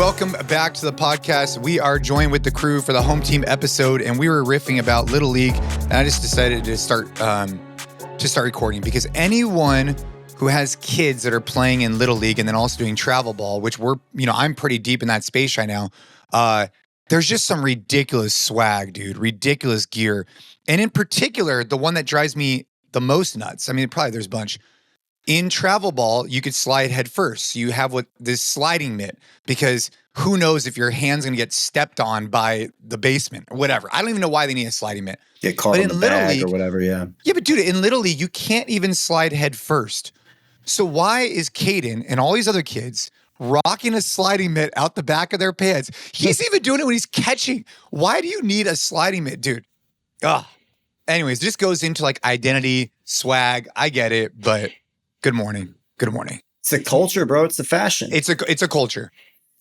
welcome back to the podcast. We are joined with the crew for the home team episode, and we were riffing about Little League, and I just decided to start recording because anyone who has kids that are playing in Little League and then also doing travel ball, which I'm pretty deep in that space right now. There's just some ridiculous swag, dude, ridiculous gear. And in particular, the one that drives me the most nuts. I mean, probably there's a bunch. In travel ball, you could slide head first. So you have this sliding mitt because who knows if your hand's going to get stepped on by the basement or whatever. I don't even know why they need a sliding mitt. Get caught in the bag or whatever, yeah. Yeah, but dude, in Little League, you can't even slide head first. So why is Caden and all these other kids rocking a sliding mitt out the back of their pants? He's even doing it when he's catching. Why do you need a sliding mitt, dude? Ugh. Anyways, this goes into like identity, swag. I get it, but good morning. Good morning. It's a culture, bro. It's the fashion. It's a culture.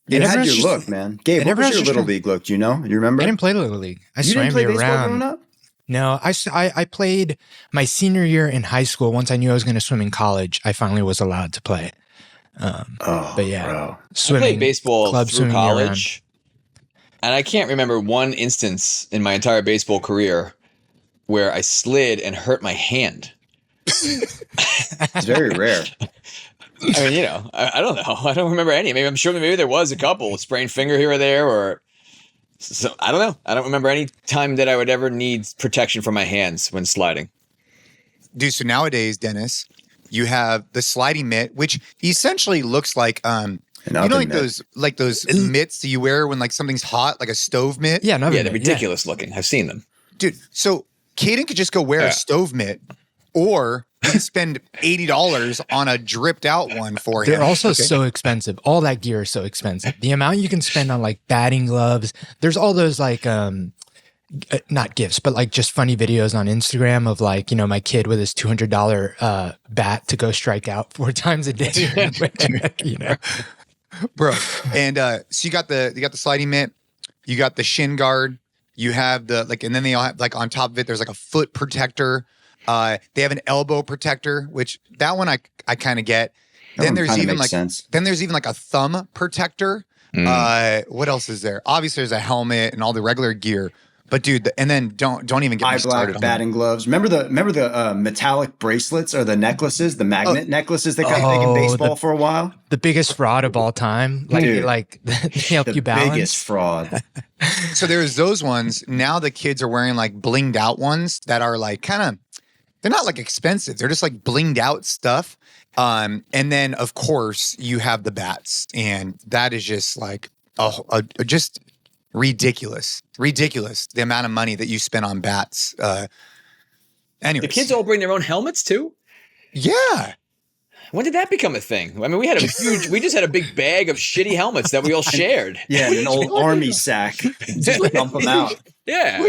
You had your look, man. Gabe, what was your Little League look? Do you know? You remember? I didn't play Little League. You didn't play baseball growing up? No, I played my senior year in high school. Once I knew I was going to swim in college, I finally was allowed to play. But yeah, bro. Swimming, I played baseball through college, and I can't remember one instance in my entire baseball career where I slid and hurt my hand. It's very rare. I mean, I don't know. I don't remember any. Maybe there was a couple, sprained finger here or there, or so. I don't know. I don't remember any time that I would ever need protection for my hands when sliding. Dude, so nowadays, Dennis, you have the sliding mitt, which essentially looks like those mitts that you wear when like something's hot, like a stove mitt. Yeah, they're ridiculous looking. I've seen them, dude. So Caden could just go wear a stove mitt, or he could spend $80 on a dripped out one for him. They're also so expensive. All that gear is so expensive. The amount you can spend on like batting gloves. There's all those like not gifts, but like just funny videos on Instagram of like, my kid with his $200 bat to go strike out 4 times a day. Bro. And so you got the sliding mitt, you got the shin guard, you have and then they all have like on top of it, there's like a foot protector. They have an elbow protector, which that one I kind of get. Then there's even like a thumb protector. What else is there? Obviously there's a helmet and all the regular gear. But dude, and then don't even get me started on batting gloves. Remember the metallic bracelets or the necklaces, the magnet necklaces that got big in baseball for a while? The biggest fraud of all time. They help you balance. The biggest fraud. So there's those ones. Now the kids are wearing like blinged out ones that are like they're not like expensive. They're just like blinged out stuff. And then of course you have the bats, and that is just like just ridiculous the amount of money that you spend on bats. Anyways, the kids all bring their own helmets too. Yeah. When did that become a thing? I mean, we just had a big bag of shitty helmets that we all shared. Yeah, an old army sack. Just dump them out. Yeah.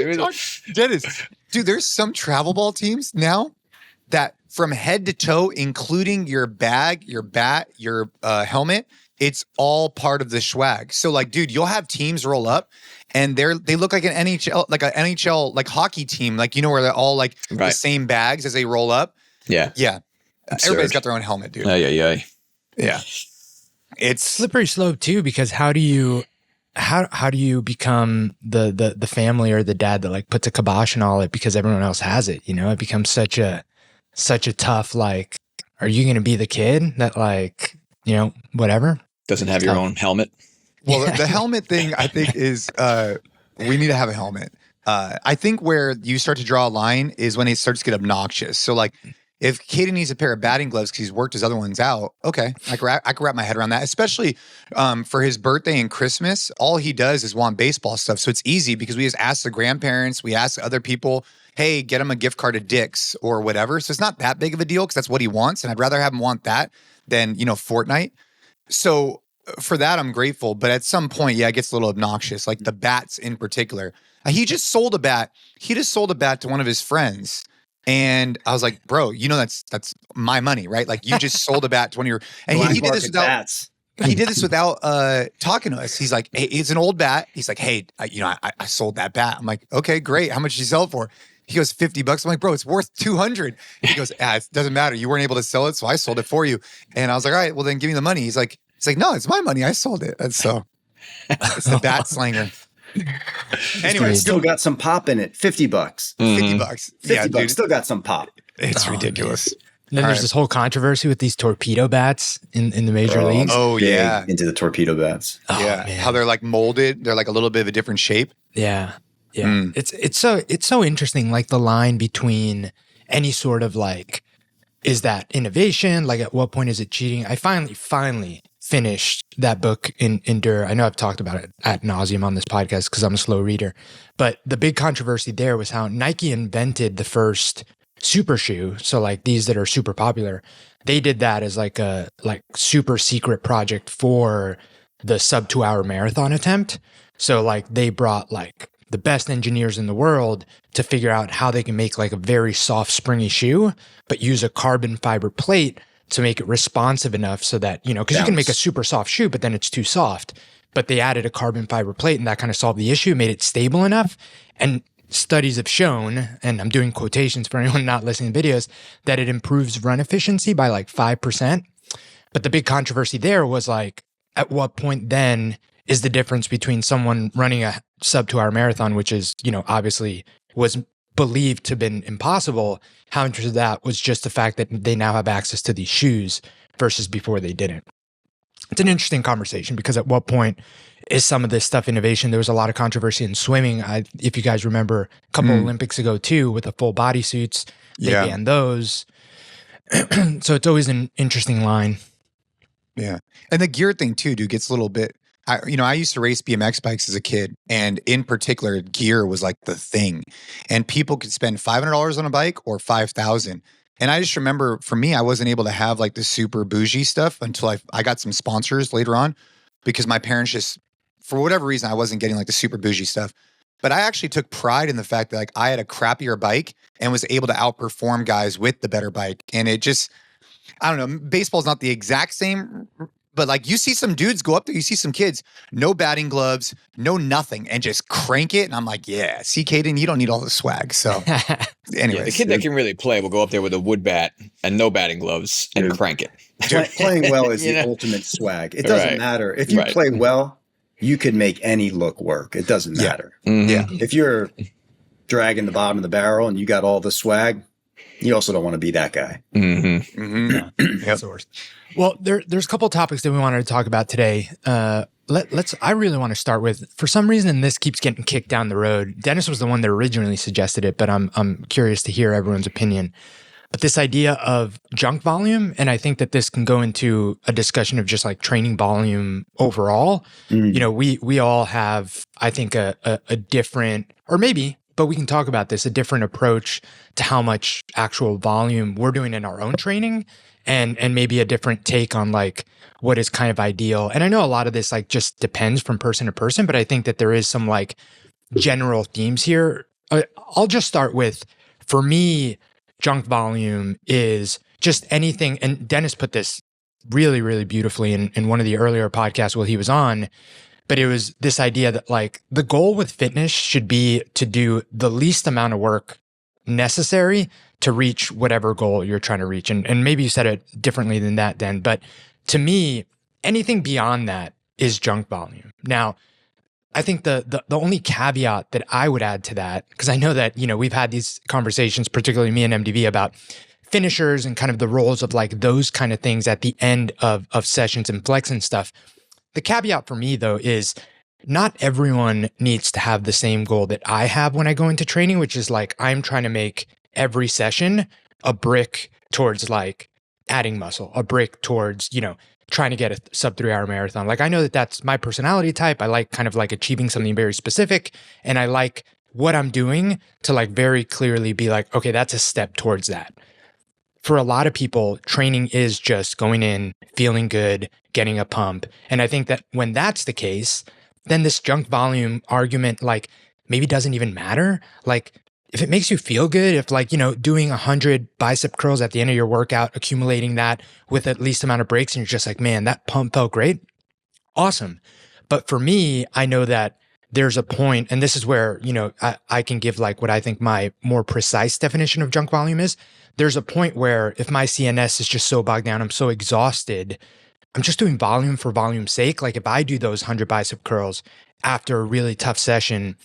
Dennis, dude, there's some travel ball teams now that from head to toe, including your bag, your bat, your helmet, it's all part of the swag. So like, dude, you'll have teams roll up and they look like an NHL like hockey team, like, where they're all like the same bags as they roll up. Yeah. Yeah. Everybody's got their own helmet, dude. Yeah. It's slippery slope too, because how do you become the family or the dad that like puts a kibosh on all it because everyone else has it? It becomes such a tough, like, are you going to be the kid that like, whatever? Doesn't have your own helmet. Well, the helmet thing, I think, is we need to have a helmet. I think where you start to draw a line is when it starts to get obnoxious. So, like, if Caden needs a pair of batting gloves because he's worked his other ones out, okay, I can wrap my head around that. Especially for his birthday and Christmas, all he does is want baseball stuff. So it's easy because we just ask the grandparents, we ask other people, hey, get him a gift card to Dick's or whatever. So it's not that big of a deal because that's what he wants, and I'd rather have him want that than Fortnite. So for that, I'm grateful. But at some point, it gets a little obnoxious, like the bats in particular. He just sold a bat. He just sold a bat to one of his friends. And I was like, bro, that's my money, right? Like you just sold a bat to one of your, and he did this without, bats. He did this without talking to us. He's like, hey, it's an old bat. He's like, hey, I sold that bat. I'm like, okay, great. How much did you sell it for? He goes, $50. I'm like, bro, it's worth $200. He goes, it doesn't matter. You weren't able to sell it, so I sold it for you. And I was like, all right, well then give me the money. He's like, no, it's my money. I sold it. And so It's the bat slanger. Anyway, still got some pop in it. $50. $50. $50 still got some pop. It's ridiculous. And then there's this whole controversy with these torpedo bats in the major leagues. Oh, yeah. Into the torpedo bats. Yeah. How they're like molded. They're like a little bit of a different shape. Yeah. Yeah. It's so interesting. Like the line between any sort of like, is that innovation? Like at what point is it cheating? I finally finished that book in Endure. I know I've talked about it ad nauseum on this podcast because I'm a slow reader, but the big controversy there was how Nike invented the first super shoe. So like these that are super popular, they did that as like a super secret project for the sub 2 hour marathon attempt. So like they brought like the best engineers in the world to figure out how they can make like a very soft, springy shoe, but use a carbon fiber plate to make it responsive enough so that, you know, because you can make a super soft shoe, but then it's too soft. But they added a carbon fiber plate and that kind of solved the issue, made it stable enough. And studies have shown, and I'm doing quotations for anyone not listening to videos, that it improves run efficiency by like 5%. But the big controversy there was like, at what point then is the difference between someone running a sub 2 hour marathon, which is, you know, obviously was believed to have been impossible. How much of that was just the fact that they now have access to these shoes versus before they didn't? It's an interesting conversation because at what point is some of this stuff innovation? There was a lot of controversy in swimming. If you guys remember a couple Olympics ago too, with the full body suits, they banned those. So it's always an interesting line. Yeah. And the gear thing too, dude, gets a little bit, I used to race BMX bikes as a kid, and in particular, gear was like the thing. And people could spend $500 on a bike or $5,000. And I just remember, for me, I wasn't able to have like the super bougie stuff until I got some sponsors later on, because my parents just, for whatever reason, I wasn't getting like the super bougie stuff. But I actually took pride in the fact that like I had a crappier bike and was able to outperform guys with the better bike. And it just, I don't know, baseball's not the exact same. But like you see some dudes go up there, you see some kids, no batting gloves, no nothing, and just crank it. And I'm like, yeah, see, Caden, you don't need all the swag. So anyways. The kid that can really play will go up there with a wood bat and no batting gloves and crank it. Playing well is the ultimate swag. It doesn't matter. If you play well, you can make any look work. It doesn't matter. Yeah. If you're dragging the bottom of the barrel and you got all the swag, you also don't want to be that guy. That's the worst. Well, there's a couple of topics that we wanted to talk about today. I really want to start with, for some reason, this keeps getting kicked down the road. Dennis was the one that originally suggested it, but I'm curious to hear everyone's opinion. But this idea of junk volume, and I think that this can go into a discussion of just like training volume overall. You know, we all have, I think, a different, or maybe, but we can talk about this, a different approach to how much actual volume we're doing in our own training, and maybe a different take on like what is kind of ideal. And I know a lot of this like just depends from person to person, but I think that there is some like general themes here. I'll just start with, for me, junk volume is just anything. And Dennis put this really, really beautifully in one of the earlier podcasts while he was on. But it was this idea that like the goal with fitness should be to do the least amount of work necessary to reach whatever goal you're trying to reach. And maybe you said it differently than that, Dan, but to me, anything beyond that is junk volume. Now, I think the only caveat that I would add to that, because I know that, you know, we've had these conversations, particularly me and MDV, about finishers and kind of the roles of like those kind of things at the end of sessions and flex and stuff. The caveat for me, though, is not everyone needs to have the same goal that I have when I go into training, which is like I'm trying to make every session a brick towards like adding muscle, a brick towards, you know, trying to get a sub 3 hour marathon. Like I know that that's my personality type. I like kind of like achieving something very specific, and I like what I'm doing to like very clearly be like, okay, that's a step towards that. For a lot of people, training is just going in, feeling good, getting a pump. And I think that when that's the case, then this junk volume argument like maybe doesn't even matter. Like if it makes you feel good, if like, you know, doing 100 bicep curls at the end of your workout, accumulating that with at least amount of breaks, and you're just like, man, that pump felt great. Awesome. But for me, I know that there's a point, and this is where, you know, I can give like what I think my more precise definition of junk volume is. There's a point where if my CNS is just so bogged down, I'm so exhausted I'm just doing volume for volume's sake. Like if I do those 100 bicep curls after a really tough session,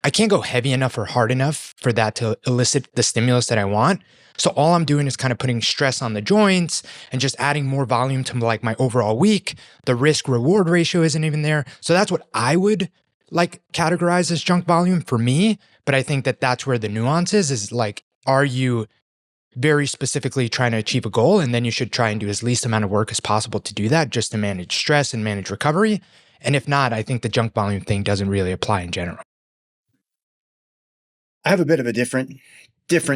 I can't go heavy enough or hard enough for that to elicit the stimulus that I want. So all I'm doing is kind of putting stress on the joints and just adding more volume to like my overall week. The risk reward ratio isn't even there. So that's what I would like categorize as junk volume for me. But I think that that's where the nuance is like, are you very specifically trying to achieve a goal? And then you should try and do as least amount of work as possible to do that, just to manage stress and manage recovery. And if not, I think the junk volume thing doesn't really apply in general. I have a bit of a different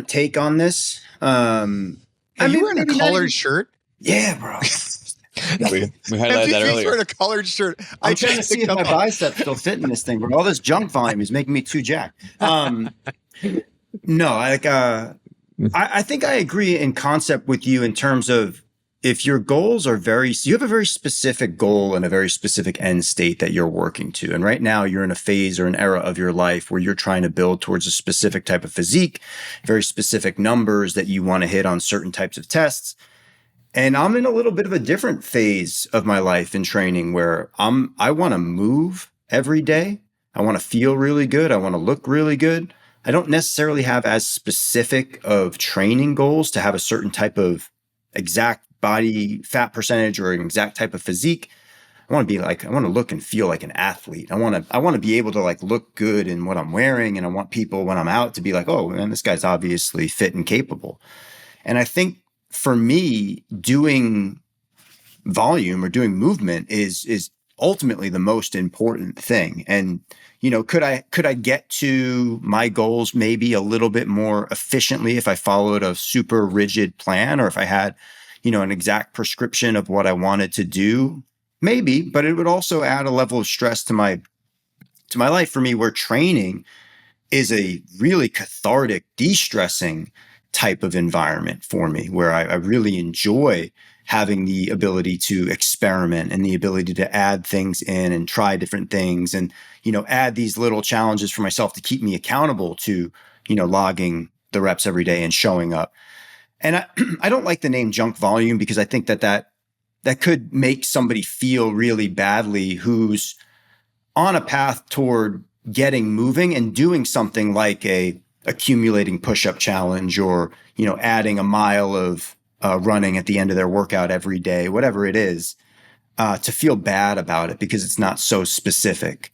take on this. You wearing a collared shirt? Yeah, bro. We highlighted that earlier. Wearing a collared shirt. I'm trying to see if my biceps still fit in this thing, bro. All this junk volume is making me too jacked. No, I think I agree in concept with you in terms of if your goals are you have a very specific goal and a very specific end state that you're working to. And right now you're in a phase or an era of your life where you're trying to build towards a specific type of physique, very specific numbers that you want to hit on certain types of tests. And I'm in a little bit of a different phase of my life in training where I want to move every day. I want to feel really good. I want to look really good. I don't necessarily have as specific of training goals to have a certain type of exact body fat percentage or an exact type of physique. I want to look and feel like an athlete. I want to be able to like look good in what I'm wearing. And I want people when I'm out to be like, oh man, this guy's obviously fit and capable. And I think for me, doing volume or doing movement is ultimately the most important thing. And, you know, could I get to my goals maybe a little bit more efficiently if I followed a super rigid plan, or if I had, you know, an exact prescription of what I wanted to do? Maybe, but it would also add a level of stress to my life for me, where training is a really cathartic, de-stressing type of environment for me, where I really enjoy having the ability to experiment and the ability to add things in and try different things and, you know, add these little challenges for myself to keep me accountable to, you know, logging the reps every day and showing up. And I don't like the name junk volume because I think that could make somebody feel really badly who's on a path toward getting moving and doing something like a accumulating push-up challenge, or, you know, adding a mile of running at the end of their workout every day, whatever it is, to feel bad about it because it's not so specific.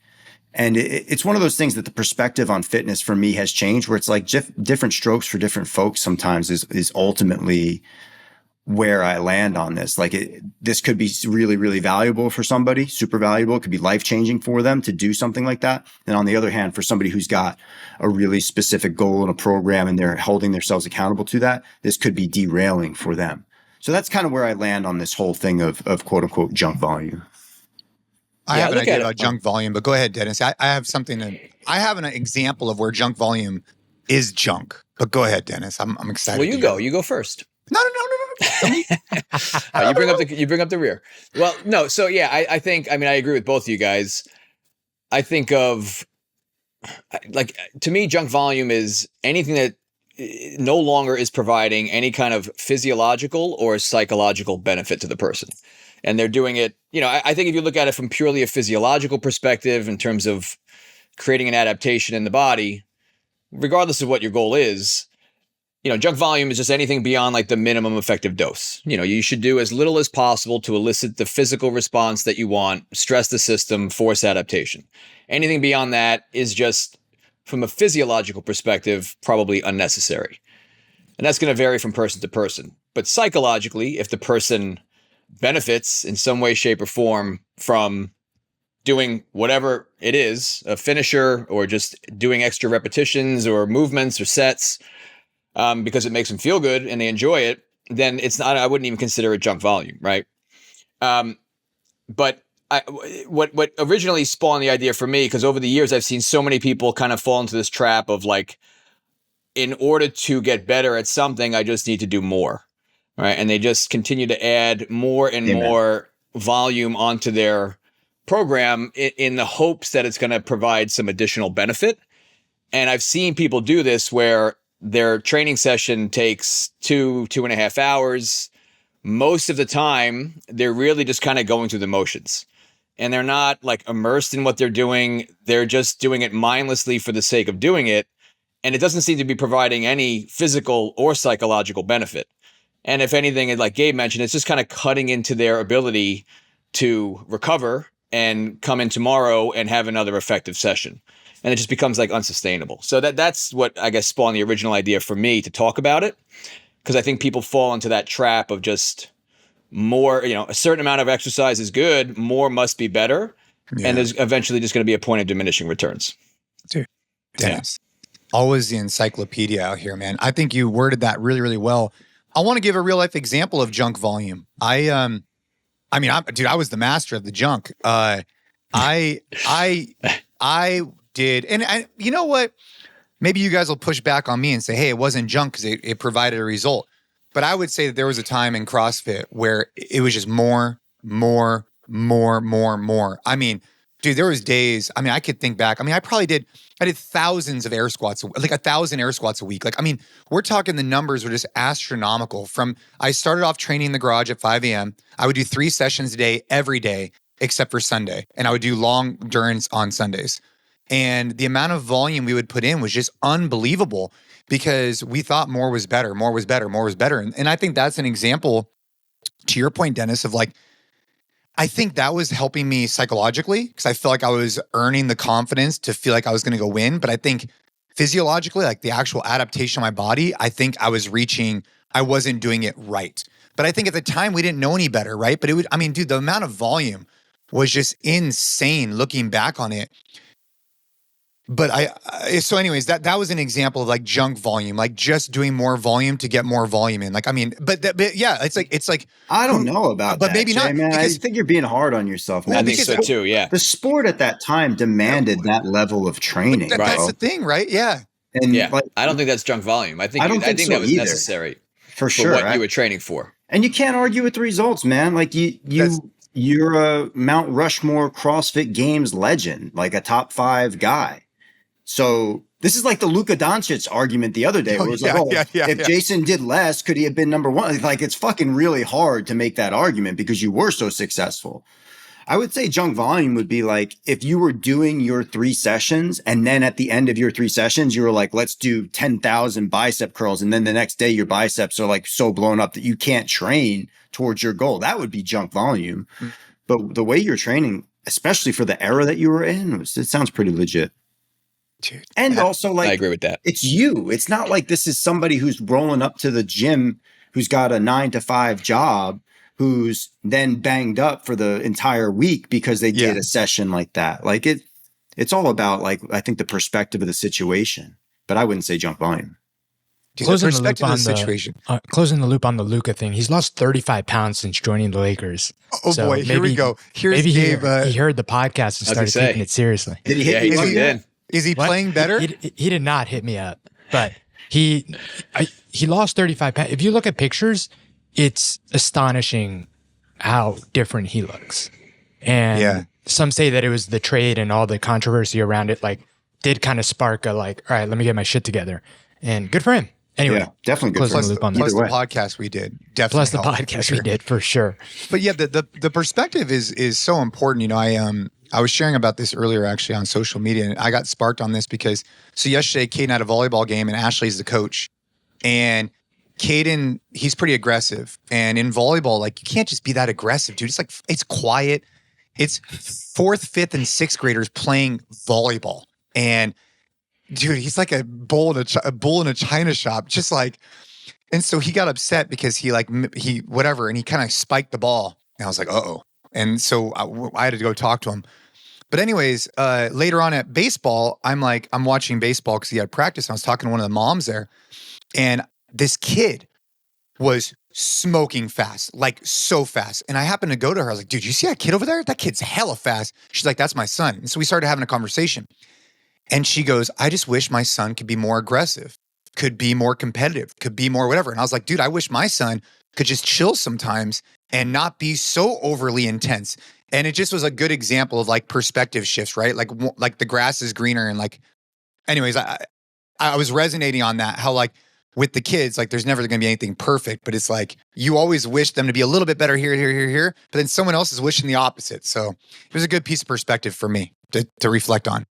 And it's one of those things that the perspective on fitness for me has changed, where it's like different strokes for different folks sometimes is ultimately where I land on this. Like this could be really, really valuable for somebody, super valuable. It could be life-changing for them to do something like that. And on the other hand, for somebody who's got a really specific goal and a program and they're holding themselves accountable to that, this could be derailing for them. So that's kind of where I land on this whole thing of quote unquote junk volume. I have an idea about junk volume, but go ahead, Dennis. I have I have an example of where junk volume is junk, but go ahead, Dennis. I'm excited. Well, you go first. No. You bring up the rear. Well, no. So yeah, I agree with both of you guys. I think of, like, to me, junk volume is anything that no longer is providing any kind of physiological or psychological benefit to the person. And they're doing it, you know, I think if you look at it from purely a physiological perspective in terms of creating an adaptation in the body, regardless of what your goal is, you know, junk volume is just anything beyond like the minimum effective dose. You know, you should do as little as possible to elicit the physical response that you want, stress the system, force adaptation. Anything beyond that is just, from a physiological perspective, probably unnecessary. And that's going to vary from person to person. But psychologically, if the person benefits in some way, shape, or form from doing whatever it is, a finisher or just doing extra repetitions or movements or sets, because it makes them feel good and they enjoy it, then it's not, I wouldn't even consider it junk volume, right? But what originally spawned the idea for me, because over the years I've seen so many people kind of fall into this trap of like, in order to get better at something, I just need to do more, right? And they just continue to add more and more volume onto their program in the hopes that it's going to provide some additional benefit. And I've seen people do this where their training session takes 2.5 hours, most of the time they're really just kind of going through the motions. And they're not like immersed in what they're doing. They're just doing it mindlessly for the sake of doing it. And it doesn't seem to be providing any physical or psychological benefit. And if anything, like Gabe mentioned, it's just kind of cutting into their ability to recover and come in tomorrow and have another effective session. And it just becomes like unsustainable. So that's what I guess spawned the original idea for me to talk about it. Because I think people fall into that trap of just more, a certain amount of exercise is good, more must be better. Yeah. And there's eventually just going to be a point of diminishing returns. Dude, Dennis, always the encyclopedia out here, man. I think you worded that really, really well. I want to give a real life example of junk volume. I was the master of the junk. I did, and you know what? Maybe you guys will push back on me and say, hey, it wasn't junk because it provided a result. But I would say that there was a time in CrossFit where it was just more. I mean, dude, there was days, I could think back. I did thousands of air squats, like 1,000 air squats a week. We're talking the numbers were just astronomical. I started off training in the garage at 5 a.m. I would do 3 sessions a day, every day, except for Sunday. And I would do long endurance on Sundays. And the amount of volume we would put in was just unbelievable because we thought more was better. And I think that's an example, to your point, Dennis, of I think that was helping me psychologically because I felt like I was earning the confidence to feel like I was going to go win. But I think physiologically, the actual adaptation of my body, I think I wasn't doing it right. But I think at the time we didn't know any better, right? But dude, the amount of volume was just insane looking back on it. But so anyways, that was an example of junk volume, just doing more volume to get more volume in. But yeah, it's like I don't know about but that, maybe Jay, not, man. because, I think you're being hard on yourself, man. I think so too. Yeah, the sport at that time demanded that level of training. That's the thing, right? Yeah, and I don't think that's junk volume. I think so that was either. necessary for sure. What you were training for, and you can't argue with the results, man. You're a Mount Rushmore CrossFit Games legend, like a top 5 guy. So this is like the Luka Doncic argument the other day, where it was if Jason did less, could he have been number 1? It's fucking really hard to make that argument because you were so successful. I would say junk volume would be if you were doing your 3 sessions and then at the end of your 3 sessions, you were let's do 10,000 bicep curls. And then the next day your biceps are so blown up that you can't train towards your goal. That would be junk volume. Mm-hmm. But the way you're training, especially for the era that you were in, it sounds pretty legit. Dude, and also I agree with that. It's you. It's not like this is somebody who's rolling up to the gym, who's got a 9-to-5 job, who's then banged up for the entire week because they did a session like that. It's all about I think the perspective of the situation, but I wouldn't say junk volume. Closing the loop on the Luka thing. He's lost 35 pounds since joining the Lakers. Oh so boy, here we go. Here's Gabe. He heard the podcast and started taking it seriously. Did he hit you again? Is he playing better? He did not hit me up, but he lost 35 pounds. If you look at pictures, it's astonishing how different he looks. And some say that it was the trade and all the controversy around it, did kind of spark a all right, let me get my shit together. And good for him. Anyway, definitely good. Plus the podcast we did. Definitely. Plus the podcast we did, for sure. But yeah, the perspective is so important. I was sharing about this earlier actually on social media, and I got sparked on this because yesterday Caden had a volleyball game and Ashley's the coach. And Caden, he's pretty aggressive. And in volleyball, you can't just be that aggressive, dude. It's it's quiet. It's 4th, 5th, and 6th graders playing volleyball. And dude, he's like a bull in a china shop, and so he got upset because he whatever, and he kind of spiked the ball. And I was like, uh-oh. And so I had to go talk to him. But anyways, later on at baseball, I'm watching baseball because he had practice. And I was talking to one of the moms there, and this kid was smoking fast, so fast. And I happened to go to her. I was like, dude, you see that kid over there? That kid's hella fast. She's like, that's my son. And so we started having a conversation. And she goes, I just wish my son could be more aggressive, could be more competitive, could be more whatever. And I was like, dude, I wish my son could just chill sometimes and not be so overly intense. And it just was a good example of perspective shifts, right? Like the grass is greener. And anyways, I was resonating on that, how with the kids, like there's never going to be anything perfect, but it's like you always wish them to be a little bit better here, but then someone else is wishing the opposite. So it was a good piece of perspective for me to reflect on.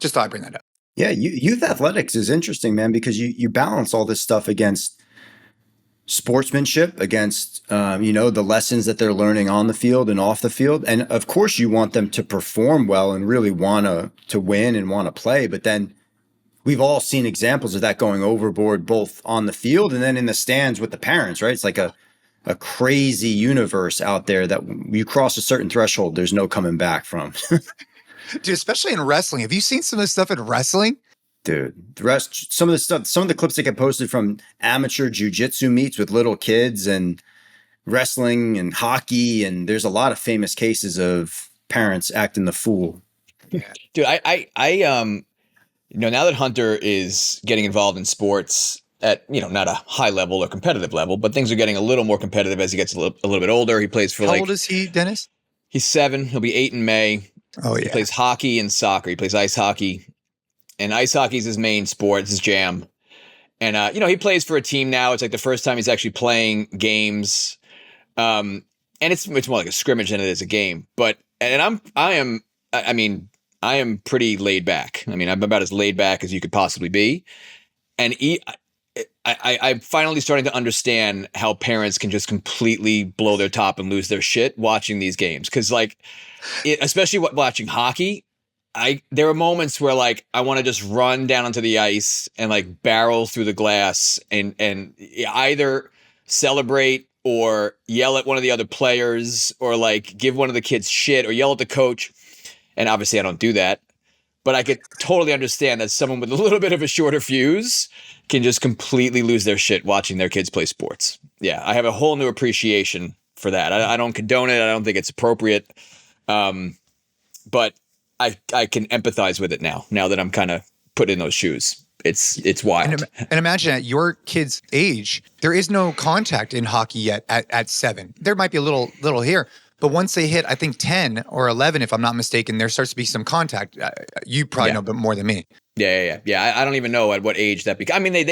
Just thought I'd bring that up. Yeah, youth athletics is interesting, man, because you balance all this stuff against sportsmanship, against the lessons that they're learning on the field and off the field, and of course you want them to perform well and really want to win and want to play. But then we've all seen examples of that going overboard, both on the field and then in the stands with the parents, right? It's like a crazy universe out there that you cross a certain threshold, there's no coming back from. Dude, especially in wrestling. Have you seen some of the stuff in wrestling? Dude, some of the clips that get posted from amateur jiu-jitsu meets with little kids and wrestling and hockey, and there's a lot of famous cases of parents acting the fool. Dude, I now that Hunter is getting involved in sports at, not a high level or competitive level, but things are getting a little more competitive as he gets a little bit older. He plays for How old is he, Dennis? He's 7. He'll be 8 in May. Oh, yeah. He plays hockey and soccer. He plays ice hockey. And ice hockey is his main sport. It's his jam. And, he plays for a team now. It's like the first time he's actually playing games. And it's more like a scrimmage than it is a game. But, and I am pretty laid back. I mean, I'm about as laid back as you could possibly be. And I'm finally starting to understand how parents can just completely blow their top and lose their shit watching these games. Because, especially watching hockey, there are moments where I want to just run down onto the ice and barrel through the glass and either celebrate or yell at one of the other players or give one of the kids shit or yell at the coach. And obviously I don't do that, but I could totally understand that someone with a little bit of a shorter fuse can just completely lose their shit watching their kids play sports. Yeah. I have a whole new appreciation for that. I don't condone it. I don't think it's appropriate. But I can empathize with it now that I'm kind of put in those shoes. It's wild. And imagine at your kid's age, there is no contact in hockey yet at 7. There might be a little here, but once they hit, I think 10 or 11, if I'm not mistaken, there starts to be some contact. You probably know a bit more than me. Yeah. I don't even know at what age that becomes. I mean, they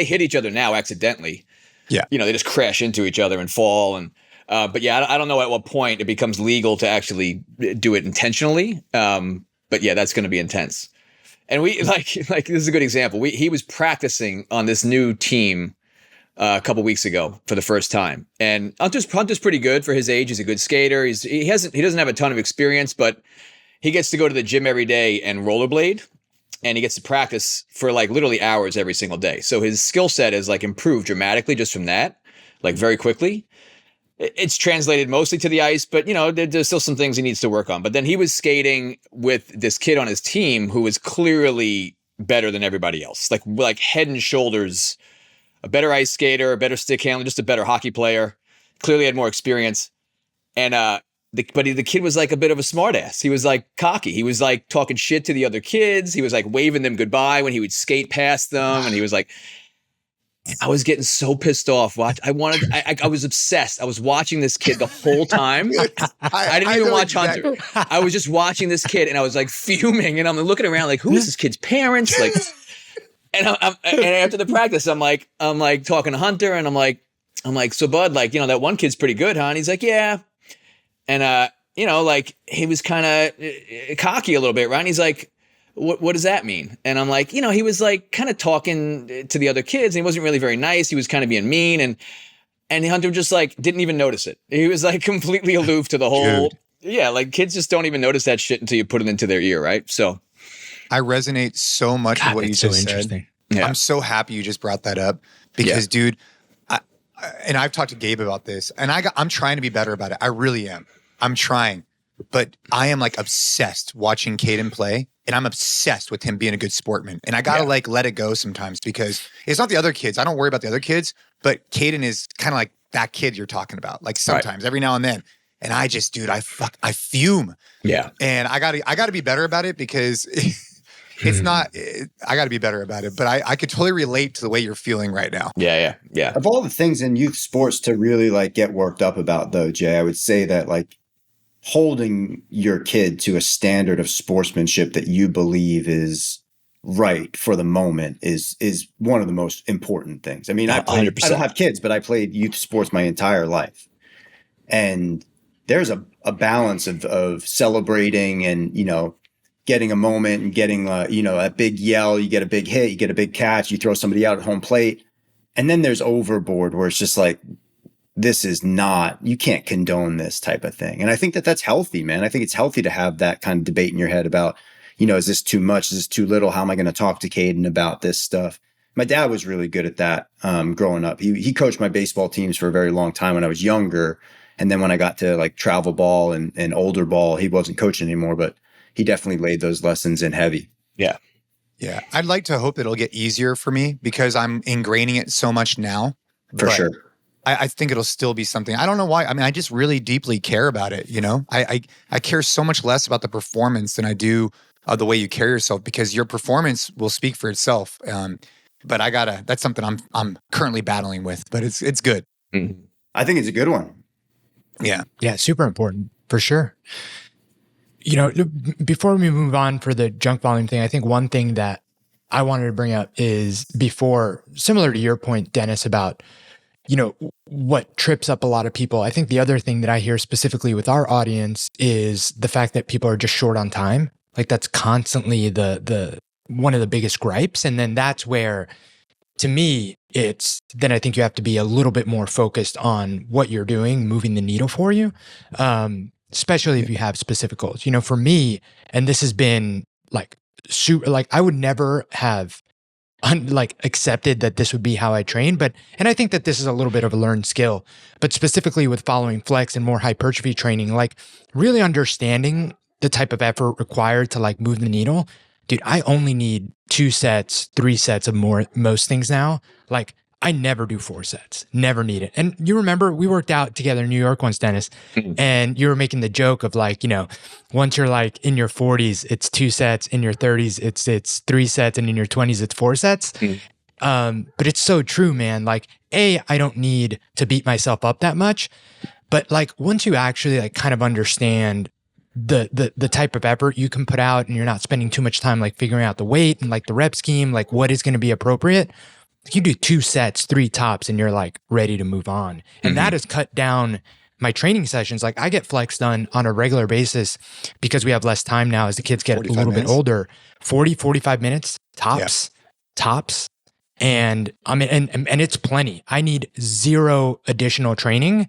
hit each other now accidentally. Yeah. They just crash into each other and fall. And, but yeah, I don't know at what point it becomes legal to actually do it intentionally. But yeah, that's going to be intense. And we like this is a good example. He was practicing on this new team a couple weeks ago for the first time. And Hunter's pretty good for his age. He's a good skater. He doesn't have a ton of experience, but he gets to go to the gym every day and rollerblade, and he gets to practice for literally hours every single day. So his skill set is improved dramatically just from that, very quickly. It's translated mostly to the ice, but there's still some things he needs to work on. But then he was skating with this kid on his team who was clearly better than everybody else, like head and shoulders, a better ice skater, a better stick handler, just a better hockey player. Clearly had more experience, and the kid was a bit of a smartass. He was cocky. He was talking shit to the other kids. He was waving them goodbye when he would skate past them, and he was I was getting so pissed off. I was obsessed. I was watching this kid the whole time. I didn't even watch Hunter. I was just watching this kid, and I was fuming. And I'm looking around who is this kid's parents? And after the practice, I'm talking to Hunter, and I'm like, so bud, that one kid's pretty good, huh? And he's like, yeah. And he was kind of cocky a little bit, right? And he's like, what does that mean? And I'm like, he was kind of talking to the other kids, and he wasn't really very nice. He was kind of being mean, and Hunter just didn't even notice it. He was completely aloof to the whole. Dude. Yeah, kids just don't even notice that shit until you put it into their ear, right? So I resonate so much with what you just said. Yeah. I'm so happy you just brought that up because, dude, I've talked to Gabe about this, and I'm trying to be better about it. I really am. I'm trying. But I am obsessed watching Caden play, and I'm obsessed with him being a good sportman. And I gotta let it go sometimes because it's not the other kids. I don't worry about the other kids, but Caden is kind of that kid you're talking about. Sometimes, every now and then. And I just, dude, I fume. Yeah. And I gotta be better about it because it's not. I gotta be better about it. But I could totally relate to the way you're feeling right now. Yeah. Of all the things in youth sports to really get worked up about, though, Jay, I would say that holding your kid to a standard of sportsmanship that you believe is right for the moment is one of the most important things. I mean, I don't have kids, but I played youth sports my entire life. And there's a balance of celebrating and, getting a moment and getting a big yell, you get a big hit, you get a big catch, you throw somebody out at home plate. And then there's overboard where it's just like, you can't condone this type of thing. And I think that that's healthy, man. I think it's healthy to have that kind of debate in your head about, is this too much? Is this too little? How am I going to talk to Caden about this stuff? My dad was really good at that growing up. He coached my baseball teams for a very long time when I was younger. And then when I got to like travel ball and older ball, he wasn't coaching anymore, but he definitely laid those lessons in heavy. Yeah. Yeah. I'd like to hope it'll get easier for me because I'm ingraining it so much now. For sure. I think it'll still be something. I don't know why. I mean, I just really deeply care about it. I care so much less about the performance than I do the way you carry yourself, because your performance will speak for itself. But that's something I'm currently battling with, but it's good. Mm-hmm. I think it's a good one. Yeah. Yeah. Super important for sure. Before we move on for the junk volume thing, I think one thing that I wanted to bring up is similar to your point, Dennis, about what trips up a lot of people. I think the other thing that I hear specifically with our audience is the fact that people are just short on time. Like that's constantly the one of the biggest gripes. And then that's where, to me, then I think you have to be a little bit more focused on what you're doing, moving the needle for you. Especially if you have specific goals. For me, and this has been like super, like I would never have accepted that this would be how I train, and I think that this is a little bit of a learned skill, but specifically with following flex and more hypertrophy training, like really understanding the type of effort required to like move the needle. Dude, I only need 2 sets, 3 sets of most things now. Like I never do 4 sets, never need it. And you remember we worked out together in New York once, Dennis, and you were making the joke of like, once you're like in your 40s, it's 2 sets, in your 30s, it's 3 sets, and in your 20s, it's 4 sets. But it's so true, man. Like, I don't need to beat myself up that much, but like once you actually like kind of understand the type of effort you can put out, and you're not spending too much time like figuring out the weight and like the rep scheme, like what is going to be appropriate. You do 2 sets, 3 tops, and you're like ready to move on. And that has cut down my training sessions. Like I get flex done on a regular basis because we have less time now as the kids get a little bit older. 40, 45 minutes tops. And I mean, and it's plenty. I need 0 additional training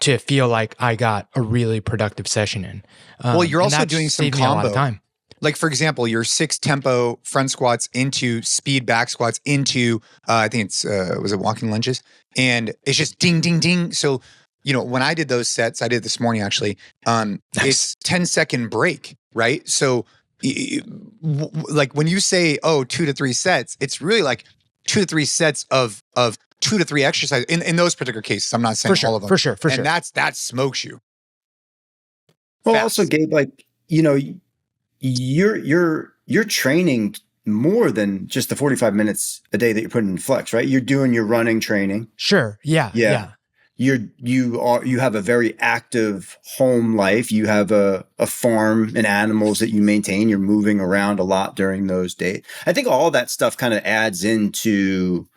to feel like I got a really productive session in. Well, you're also doing some combo. A lot of time. Like, for example, your 6 tempo front squats into speed back squats into, I think it's, was it walking lunges? And it's just ding, ding, ding. So, when I did those sets, I did this morning actually, it's 10-second break, right? So like when you say, 2 to 3 sets, it's really like 2 to 3 sets of 2 to 3 exercises in those particular cases. I'm not saying all of them. For sure. And that smokes you. Well, also, Gabe, like, you're training more than just the 45 minutes a day that you're putting in flex, right? You're doing your running training. Sure. Yeah. You have a very active home life. You have a farm and animals that you maintain. You're moving around a lot during those days. I think all that stuff kind of adds into,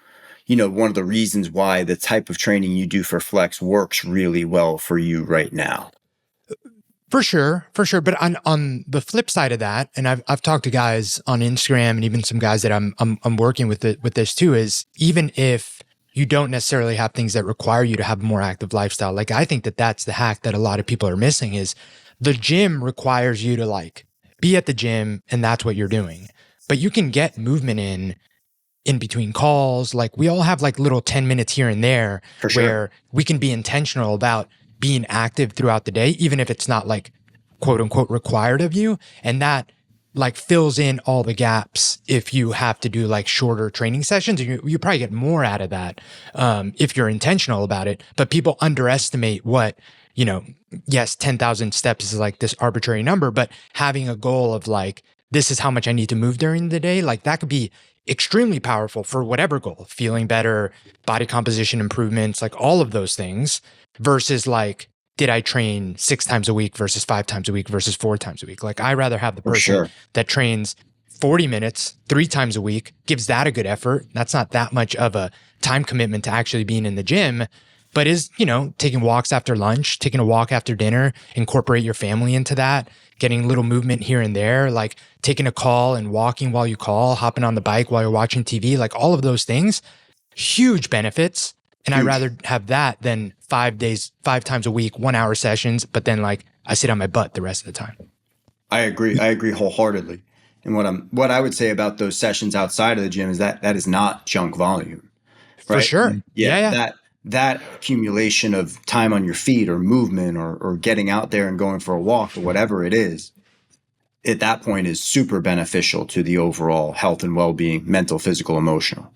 one of the reasons why the type of training you do for flex works really well for you right now. For sure. But on the flip side of that, and I've talked to guys on Instagram and even some guys that I'm working with this too, is even if you don't necessarily have things that require you to have a more active lifestyle, like I think that's the hack that a lot of people are missing, is the gym requires you to like be at the gym and that's what you're doing. But you can get movement in between calls. Like we all have like little 10 minutes here and there where we can be intentional about being active throughout the day, even if it's not like quote unquote required of you. And that like fills in all the gaps if you have to do like shorter training sessions. You probably get more out of that if you're intentional about it. But people underestimate what, yes, 10,000 steps is like this arbitrary number, but having a goal of like, this is how much I need to move during the day, like that could be extremely powerful for whatever goal, feeling better, body composition improvements, like all of those things, versus like, did I train 6 times a week versus 5 times a week versus 4 times a week? Like I rather have the person that trains 40 minutes 3 times a week, gives that a good effort. That's not that much of a time commitment to actually being in the gym, but is, taking walks after lunch, taking a walk after dinner, incorporate your family into that, getting a little movement here and there, like taking a call and walking while you call, hopping on the bike while you're watching TV, like all of those things, huge benefits. And I'd rather have that than 5 times a week, 1 hour sessions, but then like I sit on my butt the rest of the time. I agree wholeheartedly. And what I would say about those sessions outside of the gym is that is not junk volume. Right? For sure. Yeah. That accumulation of time on your feet or movement or getting out there and going for a walk or whatever it is, at that point is super beneficial to the overall health and well-being, mental, physical, emotional.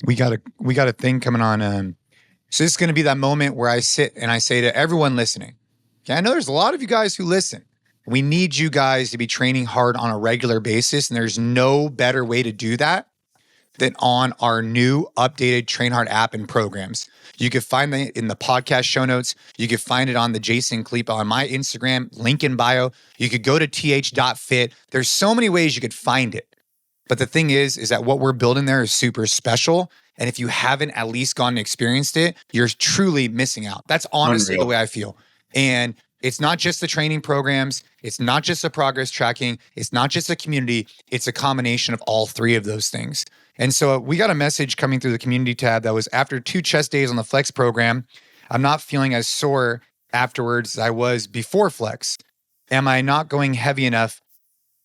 We got a thing coming on. So this is going to be that moment where I sit and I say to everyone listening, okay, I know there's a lot of you guys who listen. We need you guys to be training hard on a regular basis. And there's no better way to do that than on our new updated Train Hard app and programs. You can find it in the podcast show notes. You can find it on the Jason Khalipa on my Instagram, link in bio. You could go to th.fit. There's so many ways you could find it. But the thing is that what we're building there is super special. And if you haven't at least gone and experienced it, you're truly missing out. That's honestly the way I feel. And it's not just the training programs. It's not just the progress tracking. It's not just the community. It's a combination of all three of those things. And so we got a message coming through the community tab that was after 2 chest days on the flex program, I'm not feeling as sore afterwards as I was before flex. Am I not going heavy enough?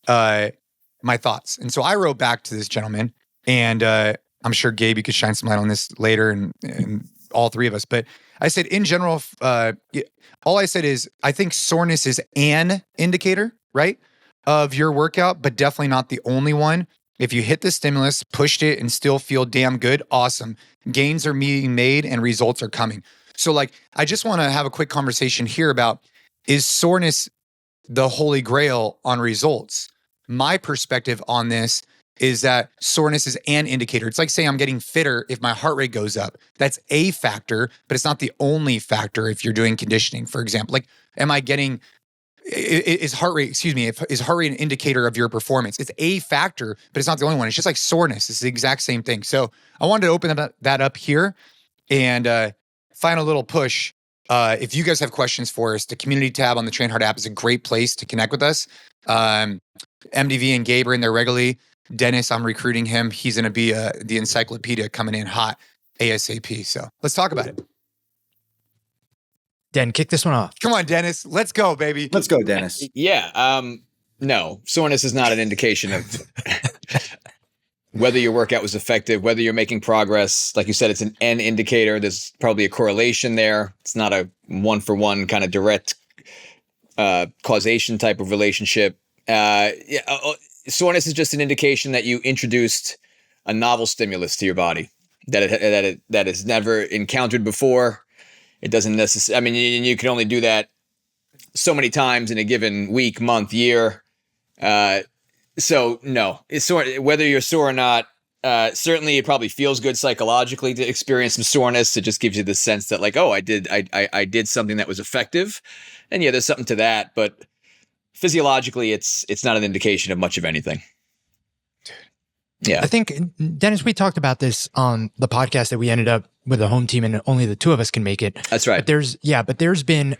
My thoughts. And so I wrote back to this gentleman, and I'm sure Gabe, you could shine some light on this later, and all three of us. But I said, in general, all I said is, I think soreness is an indicator, right, of your workout, but definitely not the only one. If you hit the stimulus, pushed it, and still feel damn good, awesome. Gains are being made and results are coming. So like, I just want to have a quick conversation here about, is soreness the holy grail on results? My perspective on this is that soreness is an indicator. It's like saying I'm getting fitter if my heart rate goes up. That's a factor, but it's not the only factor if you're doing conditioning, for example. Like, is heart rate an indicator of your performance? It's a factor, but it's not the only one. It's just like soreness. It's the exact same thing. So I wanted to open that up here and final little push. If you guys have questions for us, the community tab on the Train Hard app is a great place to connect with us. MDV and Gabe are in there regularly. Dennis, I'm recruiting him. He's going to be the encyclopedia coming in hot ASAP. So let's talk about it. Den, kick this one off. Come on, Dennis. Let's go, baby. Let's go, Dennis. Yeah. No, soreness is not an indication of whether your workout was effective, whether you're making progress. Like you said, it's an indicator. There's probably a correlation there. It's not a one-for-one kind of direct causation type of relationship. Soreness is just an indication that you introduced a novel stimulus to your body that is never encountered before. It doesn't necessarily, I mean, you can only do that so many times in a given week, month, year. So no, it's sore, whether you're sore or not. Certainly it probably feels good psychologically to experience some soreness. It just gives you the sense that like, oh, I did something that was effective. And yeah, there's something to that, but physiologically it's not an indication of much of anything. Yeah. I think, Dennis, we talked about this on the podcast that we ended up with a home team and only the two of us can make it. That's right. But there's been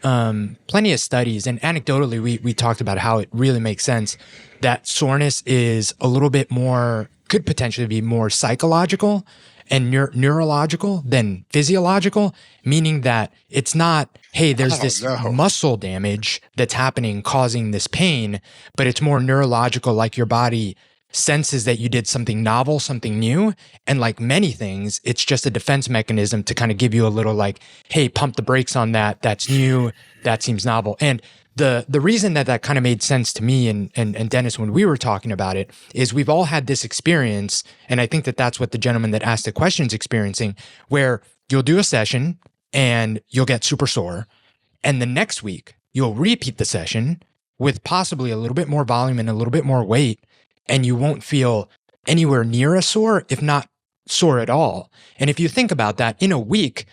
plenty of studies, and anecdotally, we talked about how it really makes sense that soreness is a little bit more, could potentially be more psychological and neurological than physiological, meaning that it's not, hey, there's this muscle damage that's happening causing this pain, but it's more neurological, like your body senses that you did something novel, something new. And like many things, it's just a defense mechanism to kind of give you a little like, hey, pump the brakes on that. That's new. That seems novel. And the reason that kind of made sense to me and Dennis, when we were talking about it, is we've all had this experience. And I think that's what the gentleman that asked the question is experiencing, where you'll do a session and you'll get super sore. And the next week you'll repeat the session with possibly a little bit more volume and a little bit more weight. And you won't feel anywhere near as sore, if not sore at all. And if you think about that, in a week,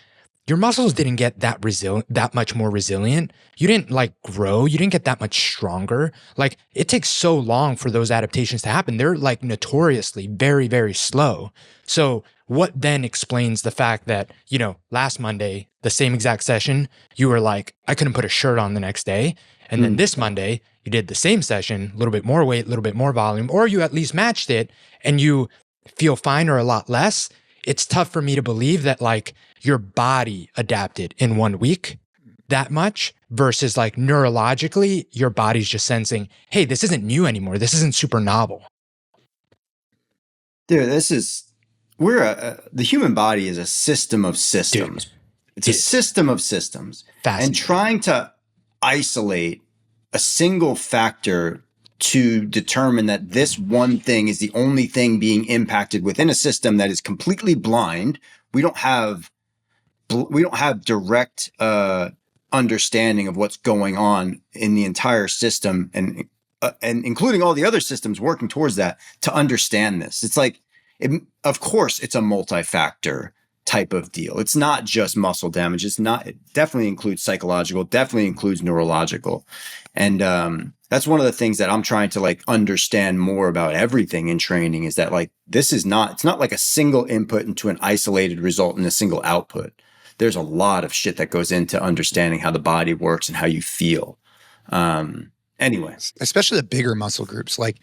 your muscles didn't get that much more resilient. You didn't like grow. You didn't get that much stronger. Like it takes so long for those adaptations to happen. They're like notoriously very, very slow. So what then explains the fact that, you know, last Monday, the same exact session, you were like, I couldn't put a shirt on the next day. And then this Monday, you did the same session, a little bit more weight, a little bit more volume, or you at least matched it and you feel fine or a lot less. It's tough for me to believe that like your body adapted in 1 week that much versus like neurologically, your body's just sensing, hey, this isn't new anymore. This isn't super novel. Dude, the human body is a system of systems. Dude, it's a system of systems. And trying to isolate a single factor to determine that this one thing is the only thing being impacted within a system that is completely blind. We don't have direct understanding of what's going on in the entire system, and including all the other systems working towards that to understand this. It's like, of course, it's a multi-factor type of deal. It's not just muscle damage. It definitely includes psychological, definitely includes neurological. And that's one of the things that I'm trying to like understand more about everything in training is that like, it's not like a single input into an isolated result and a single output. There's a lot of shit that goes into understanding how the body works and how you feel. Anyways. Especially the bigger muscle groups. Like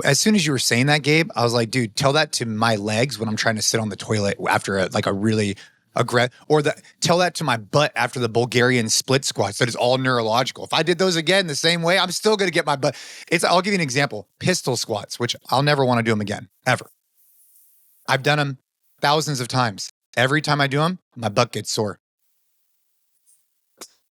as soon as you were saying that, Gabe, I was like, dude, tell that to my legs when I'm trying to sit on the toilet after a really aggressive, or tell that to my butt after the Bulgarian split squats. That is all neurological. If I did those again the same way, I'm still going to get my butt. I'll give you an example. Pistol squats, which I'll never want to do them again, ever. I've done them thousands of times. Every time I do them, my butt gets sore.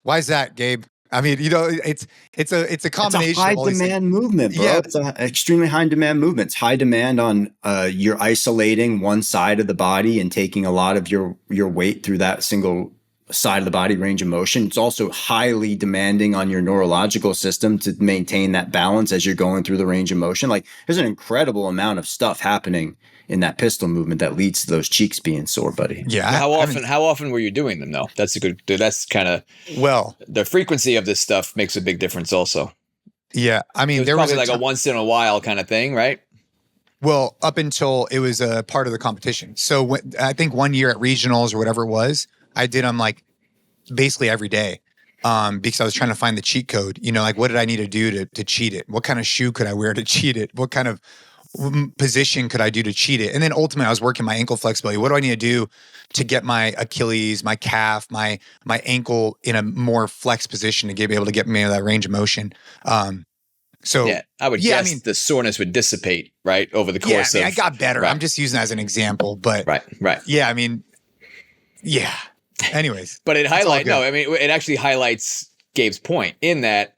Your that, Gabe? I mean, you know, it's a combination. It's a high demand movement, bro. Yeah. It's an extremely high demand movement. It's high demand on you're isolating one side of the body and taking a lot of your weight through that single side of the body range of motion. It's also highly demanding on your neurological system to maintain that balance as you're going through the range of motion. Like there's an incredible amount of stuff happening in that pistol movement that leads to those cheeks being sore, buddy. Yeah. How often were you doing them though? That's kind of, well, the frequency of this stuff makes a big difference also. Yeah. I mean, there was probably like a once in a while kind of thing, right? Well, up until it was a part of the competition. So I think 1 year at regionals or whatever it was, I did them like basically every day. Because I was trying to find the cheat code, you know, like what did I need to do to cheat it? What kind of shoe could I wear to cheat it? What kind of position could I do to cheat it? And then ultimately I was working my ankle flexibility. What do I need to do to get my Achilles, my calf, my ankle in a more flex position to be able to get me that range of motion? So yeah, I would guess the soreness would dissipate, right, over the course I got better. Right. I'm just using that as an example, but right. Yeah, I mean, yeah. Anyways, but it actually highlights Gabe's point in that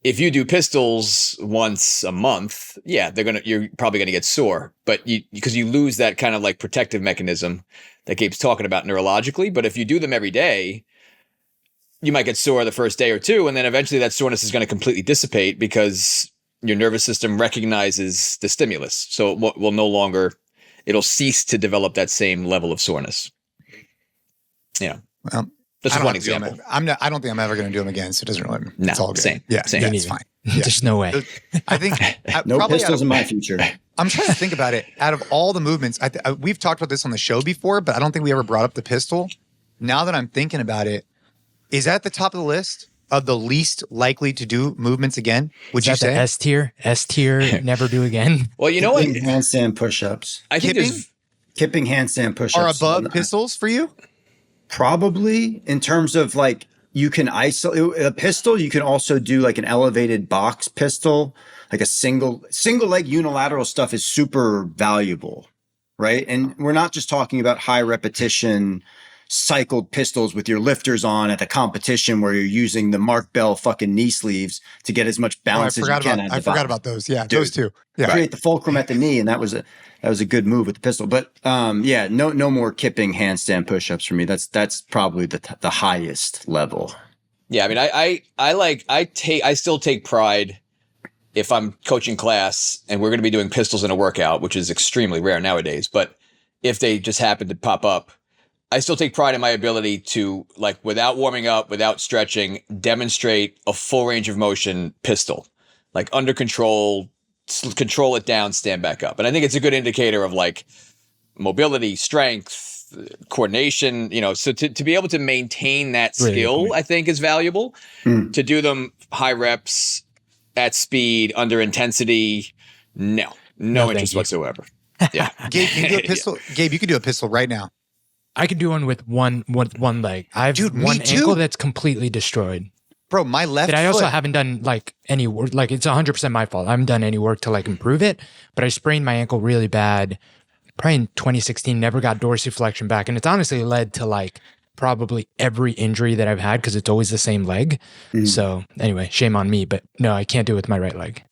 if you do pistols once a month, yeah, you're probably gonna get sore, but because you lose that kind of like protective mechanism that Gabe's talking about neurologically. But if you do them every day, you might get sore the first day or two, and then eventually that soreness is going to completely dissipate because your nervous system recognizes the stimulus, so it will no longer, it'll cease to develop that same level of soreness. Yeah. Well, that's one example. I don't think I'm ever going to do them again, so it doesn't really. No, it's all good. Same. Yeah, same. It's fine. Yeah. There's no way. I think no pistols in my future. I'm trying to think about it. Out of all the movements, we've talked about this on the show before, but I don't think we ever brought up the pistol. Now that I'm thinking about it, is that at the top of the list of the least likely to do movements again? Would you say S tier? S tier, never do again. Well, you know what? Handstand push-ups. I think kipping handstand push-ups are above pistols for you. Probably in terms of like you can isolate a pistol. You can also do like an elevated box pistol, like a single leg unilateral stuff is super valuable, right? And we're not just talking about high repetition cycled pistols with your lifters on at the competition where you're using the Mark Bell fucking knee sleeves to get as much balance as you can. I forgot about those. Yeah, dude, those two. Yeah, create the fulcrum at the knee, and that was a good move with the pistol. But no more kipping handstand push-ups for me. That's probably the highest level. Yeah, I mean, I still take pride if I'm coaching class and we're going to be doing pistols in a workout, which is extremely rare nowadays. But if they just happen to pop up, I still take pride in my ability to, like, without warming up, without stretching, demonstrate a full range of motion pistol, like under control, control it down, stand back up. And I think it's a good indicator of like mobility, strength, coordination, so to be able to maintain that skill, I think is valuable. To do them high reps at speed under intensity. No interest whatsoever. Yeah. Gabe, can you do a pistol? Yeah. Gabe, you can do a pistol right now. I could do one with one leg. I have one ankle that's completely destroyed. Bro, my left But I also foot. haven't done like any work. Like it's 100% my fault. I haven't done any work to like improve it. But I sprained my ankle really bad, probably in 2016. Never got dorsiflexion back, and it's honestly led to like probably every injury that I've had because it's always the same leg. So anyway, shame on me. But no, I can't do it with my right leg.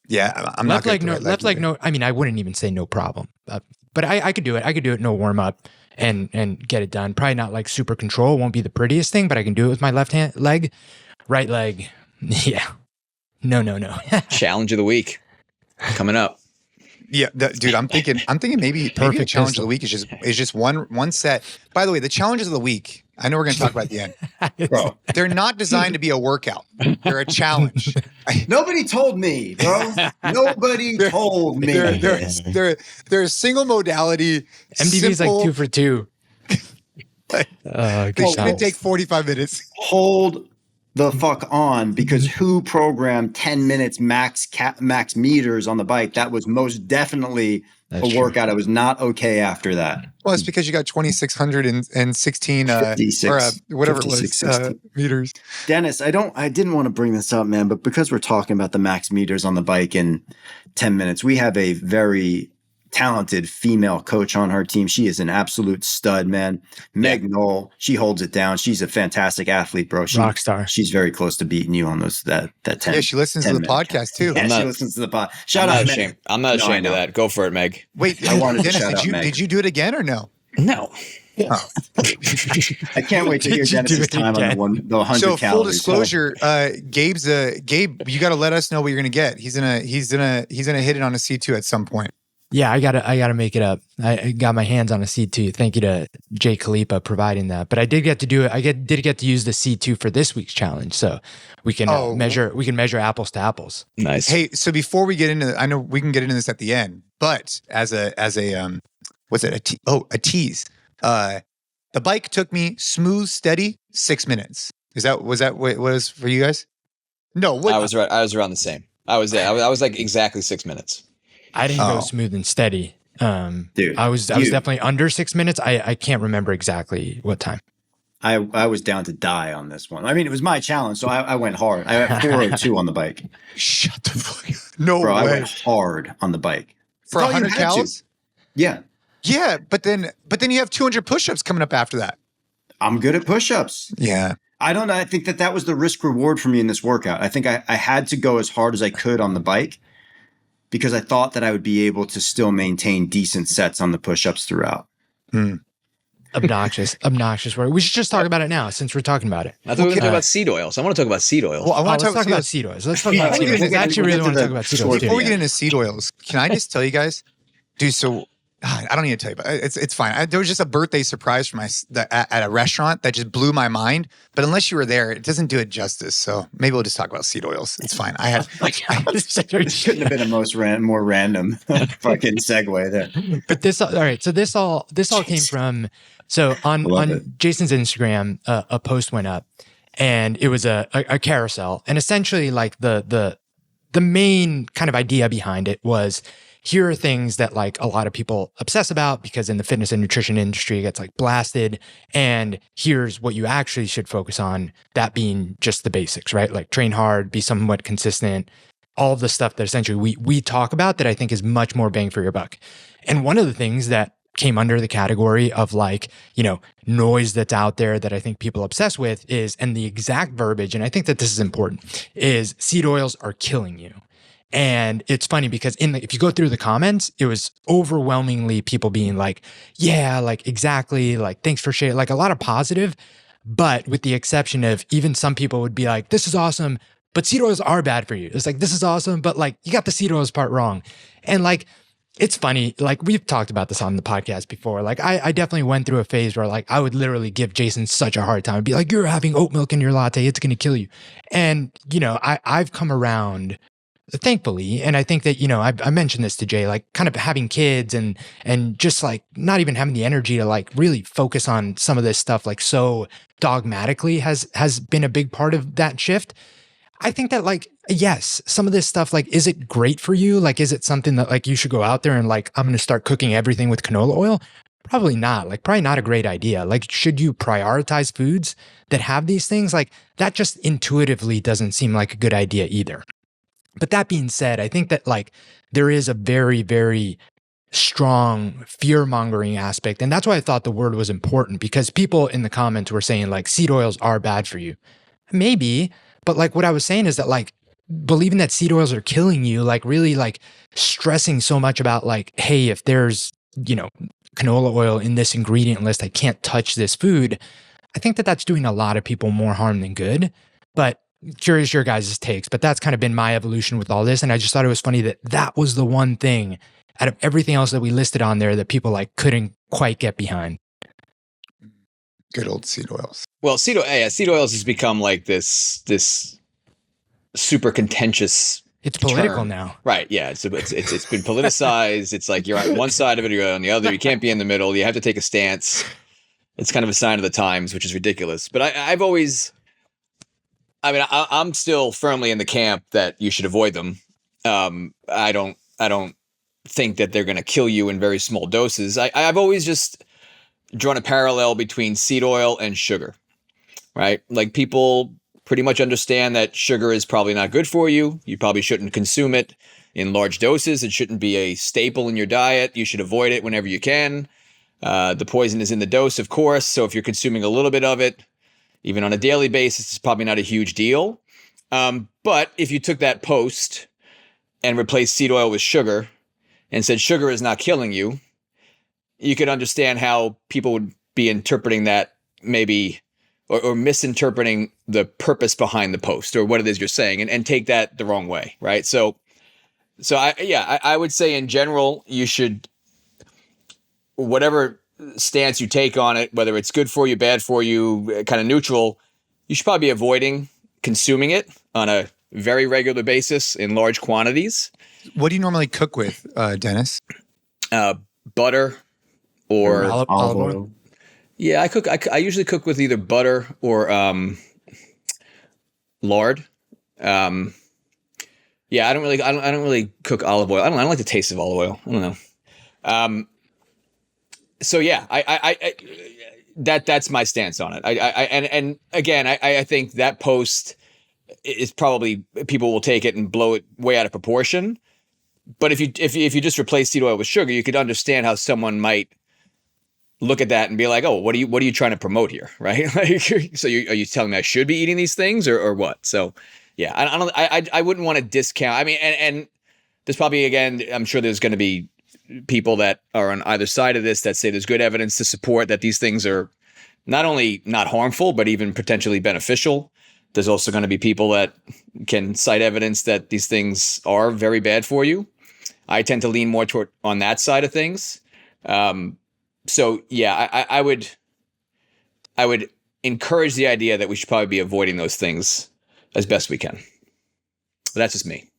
Yeah, I'm left not leg. Left leg. No. I mean, I wouldn't even say no problem. But I could do it. I could do it no warm up and get it done. Probably not like super control. Won't be the prettiest thing, but I can do it with my left hand leg. Right leg. Yeah. No. Challenge of the week coming up. Yeah, dude, I'm thinking maybe a challenge of the week is just one set. By the way, the challenges of the week, I know we're going to talk about at the end. Bro, they're not designed to be a workout. They're a challenge. Nobody told me, bro. Nobody told me. They're a single modality. MDV is like 2 for 2. They should take 45 minutes. Hold the fuck on, because who programmed 10 minutes max meters on the bike? That was most definitely a workout. I was not okay after that. Well, it's because you got 2,616 whatever 56, it was meters. Dennis, I didn't want to bring this up, man, but because we're talking about the max meters on the bike in 10 minutes, we have a very talented female coach on her team. She is an absolute stud, man. Meg Knoll, she holds it down. She's a fantastic athlete, bro. Rock star. She's very close to beating you on that 10. Yeah, she listens to the podcast too. Yeah, she listens to the pod. Shout out, Meg. I'm not ashamed of that. Go for it, Meg. Wait, I wanted to Dennis, shout out Meg. Did you do it again or no? No. Oh. I can't wait to hear Dennis's time on the 100 so calories. Full disclosure, Gabe, you got to let us know what you're going to get. He's gonna hit it on a C2 at some point. Yeah, I gotta make it up. I got my hands on a C2. Thank you to Jason Khalipa providing that. But I did get to do it. I did get to use the C2 for this week's challenge, so we can measure apples to apples. Nice. Hey, so before we get into, I know we can get into this at the end, but as a what's it? A tease. The bike took me smooth, steady 6 minutes. Was that what it was for you guys? No, what? I was right. I was around the same. I was there. I was like exactly 6 minutes. I didn't go smooth and steady. Dude, I was definitely under 6 minutes. I can't remember exactly what time. I was down to die on this one. I mean, it was my challenge, so I went hard. I had 402 on the bike. Shut the fuck up. No Bro, way. I went hard on the bike. For 100 calories? Yeah. Yeah, but then you have 200 push-ups coming up after that. I'm good at push-ups. Yeah. I don't know. I think that was the risk reward for me in this workout. I think I had to go as hard as I could on the bike because I thought that I would be able to still maintain decent sets on the push-ups throughout. Obnoxious word. We should just talk about it now since we're talking about it. I thought we were going to talk about seed oils. I want to talk about seed oils. Well, I want to talk about seed oils. Let's talk about seed oils. I actually really want to talk about seed oils. Before we get into seed oils, can I just tell you guys, dude, so I don't need to tell you, but it's fine. There was just a birthday surprise for at a restaurant that just blew my mind. But unless you were there, it doesn't do it justice. So maybe we'll just talk about seed oils. It's fine. Couldn't have been a more random fucking segue there. But all right. So this all came from. So on Jason's Instagram, a post went up, and it was a carousel, and essentially like the main kind of idea behind it was, here are things that like a lot of people obsess about because in the fitness and nutrition industry it gets like blasted. And here's what you actually should focus on, that being just the basics, right? Like train hard, be somewhat consistent, all of the stuff that essentially we talk about that I think is much more bang for your buck. And one of the things that came under the category of like, noise that's out there that I think people obsess with is, and the exact verbiage, and I think that this is important, is seed oils are killing you. And it's funny because if you go through the comments, it was overwhelmingly people being like, yeah, like exactly, like thanks for sharing, like a lot of positive, but with the exception of even some people would be like, this is awesome, but seed oils are bad for you. It's like, this is awesome, but like you got the seed oils part wrong. And like, it's funny. Like we've talked about this on the podcast before. Like I definitely went through a phase where like I would literally give Jason such a hard time. I'd be like, you're having oat milk in your latte. It's going to kill you. And, you know, I've come around, thankfully. And I think that, you know, I mentioned this to Jay, like kind of having kids and just like not even having the energy to like really focus on some of this stuff like so dogmatically has been a big part of that shift. I think that like, yes, some of this stuff, like, is it great for you? Like, is it something that like you should go out there and like, I'm going to start cooking everything with canola oil? Probably not. Like, probably not a great idea. Like, should you prioritize foods that have these things? Like, that just intuitively doesn't seem like a good idea either. But that being said, I think that like there is a very, very strong fear-mongering aspect. And that's why I thought the word was important, because people in the comments were saying like seed oils are bad for you. Maybe. But like what I was saying is that like believing that seed oils are killing you, like really like stressing so much about like, hey, if there's, you know, canola oil in this ingredient list, I can't touch this food. I think that that's doing a lot of people more harm than good. But curious your guys' takes, but that's kind of been my evolution with all this. And I just thought it was funny that that was the one thing out of everything else that we listed on there that people like couldn't quite get behind. Good old seed oils. Well, seed oils has become like this super contentious. It's political term. now. Right. Yeah. It's been politicized. It's like you're on one side of it or you're on the other. You can't be in the middle. You have to take a stance. It's kind of a sign of the times, which is ridiculous. But I'm still firmly in the camp that you should avoid them. I don't think that they're going to kill you in very small doses. I've always just drawn a parallel between seed oil and sugar, right? Like people pretty much understand that sugar is probably not good for you. You probably shouldn't consume it in large doses. It shouldn't be a staple in your diet. You should avoid it whenever you can. The poison is in the dose, of course. So if you're consuming a little bit of it, even on a daily basis, it's probably not a huge deal. But if you took that post and replaced seed oil with sugar and said sugar is not killing you, you could understand how people would be interpreting that maybe or misinterpreting the purpose behind the post or what it is you're saying and take that the wrong way, right? So I would say in general, you should, whatever stance you take on it, whether it's good for you, bad for you, kind of neutral, you should probably be avoiding consuming it on a very regular basis in large quantities. What do you normally cook with, Dennis? Butter or olive oil. Yeah, I usually cook with either butter or lard. Yeah, I don't really cook olive oil. I don't like the taste of olive oil. I don't know. So yeah, I that's my stance on it. And again, I think that post is probably people will take it and blow it way out of proportion. But if you just replace seed oil with sugar, you could understand how someone might look at that and be like, oh, what are you trying to promote here, right? Like, so are you telling me I should be eating these things or what? So yeah, I wouldn't want to discount. I mean, and there's probably, again, I'm sure there's going to be people that are on either side of this that say there's good evidence to support that these things are not only not harmful, but even potentially beneficial. There's also going to be people that can cite evidence that these things are very bad for you. I tend to lean more toward on that side of things. So yeah, I would encourage the idea that we should probably be avoiding those things as best we can. But that's just me.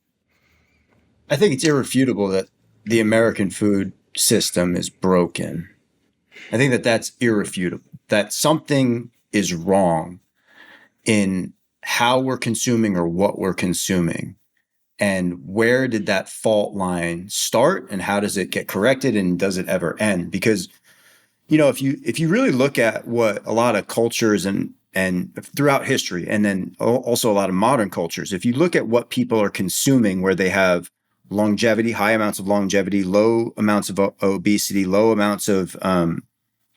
I think it's irrefutable that the American food system is broken. I think that that's irrefutable, that something is wrong in how we're consuming or what we're consuming. And where did that fault line start and how does it get corrected and does it ever end? Because, you know, if you really look at what a lot of cultures and throughout history, and then also a lot of modern cultures, if you look at what people are consuming where they have longevity, high amounts of longevity, low amounts of obesity, low amounts of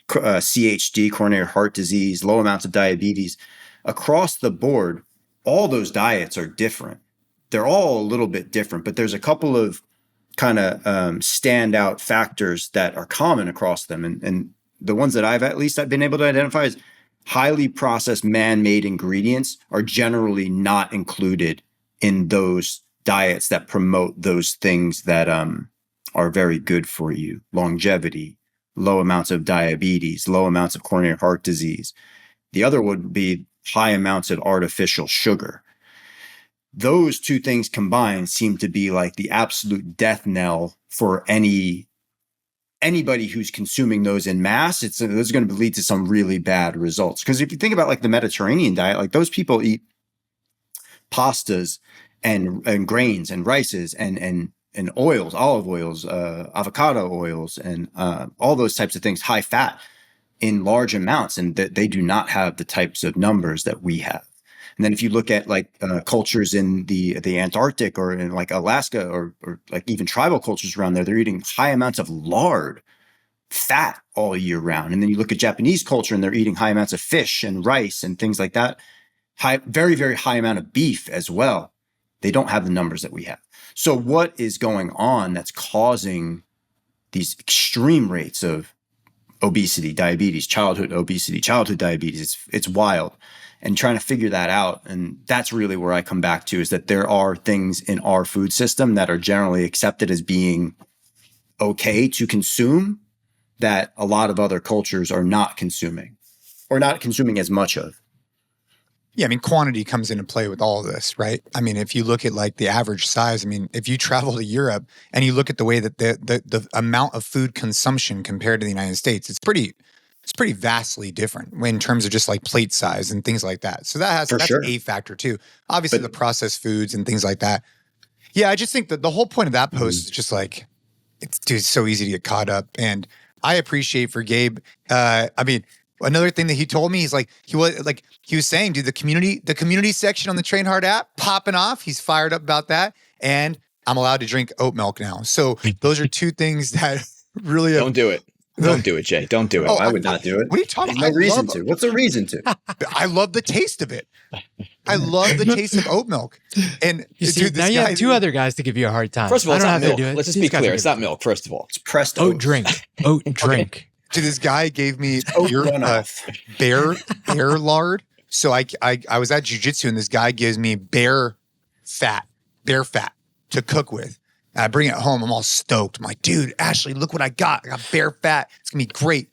CHD, coronary heart disease, low amounts of diabetes, across the board, all those diets are different. They're all a little bit different, but there's a couple of kind of standout factors that are common across them. And the ones that I've been able to identify is highly processed man-made ingredients are generally not included in those diets that promote those things that are very good for you. Longevity, low amounts of diabetes, low amounts of coronary heart disease. The other would be high amounts of artificial sugar. Those two things combined seem to be like the absolute death knell for anybody who's consuming those in mass. Those are going to lead to some really bad results. Because if you think about like the Mediterranean diet, like those people eat pastas and grains and rices and oils, olive oils, avocado oils, and all those types of things, high fat in large amounts, and that they do not have the types of numbers that we have. And then if you look at like cultures in the Antarctic or in like Alaska or like even tribal cultures around there, they're eating high amounts of lard, fat all year round. And then you look at Japanese culture and they're eating high amounts of fish and rice and things like that. Very, very high amount of beef as well. They don't have the numbers that we have. So what is going on that's causing these extreme rates of obesity, diabetes, childhood obesity, childhood diabetes? It's wild. And trying to figure that out. And that's really where I come back to, is that there are things in our food system that are generally accepted as being okay to consume that a lot of other cultures are not consuming or not consuming as much of. Yeah, I mean, quantity comes into play with all of this, right? I mean, if you look at like the average size, I mean, if you travel to Europe and you look at the way that the amount of food consumption compared to the United States, it's pretty vastly different in terms of just like plate size and things like that. So that's a factor too. Obviously, the processed foods and things like that. Yeah, I just think that the whole point of that post is just like, it's so easy to get caught up. And I appreciate for Gabe. I mean, another thing that he told me, he's like, he was saying, dude, the community section on the Train Hard app popping off. He's fired up about that. And I'm allowed to drink oat milk now. So those are two things that really don't do it. Don't do it, Jay. Don't do it. I would not do it. What are you talking about? No reason to. What's the reason to? I love the taste of it. I love the taste of oat milk. And you see, dude, now you have two other guys to give you a hard time. First of all, it's not milk. Let's just be clear. It's not milk, first of all. It's pressed oat drink. Oat drink. Dude, this guy gave me bear lard. So I was at jiu-jitsu and this guy gives me bear fat to cook with. And I bring it home. I'm all stoked. I'm like, dude, Ashley, look what I got. I got bear fat. It's going to be great.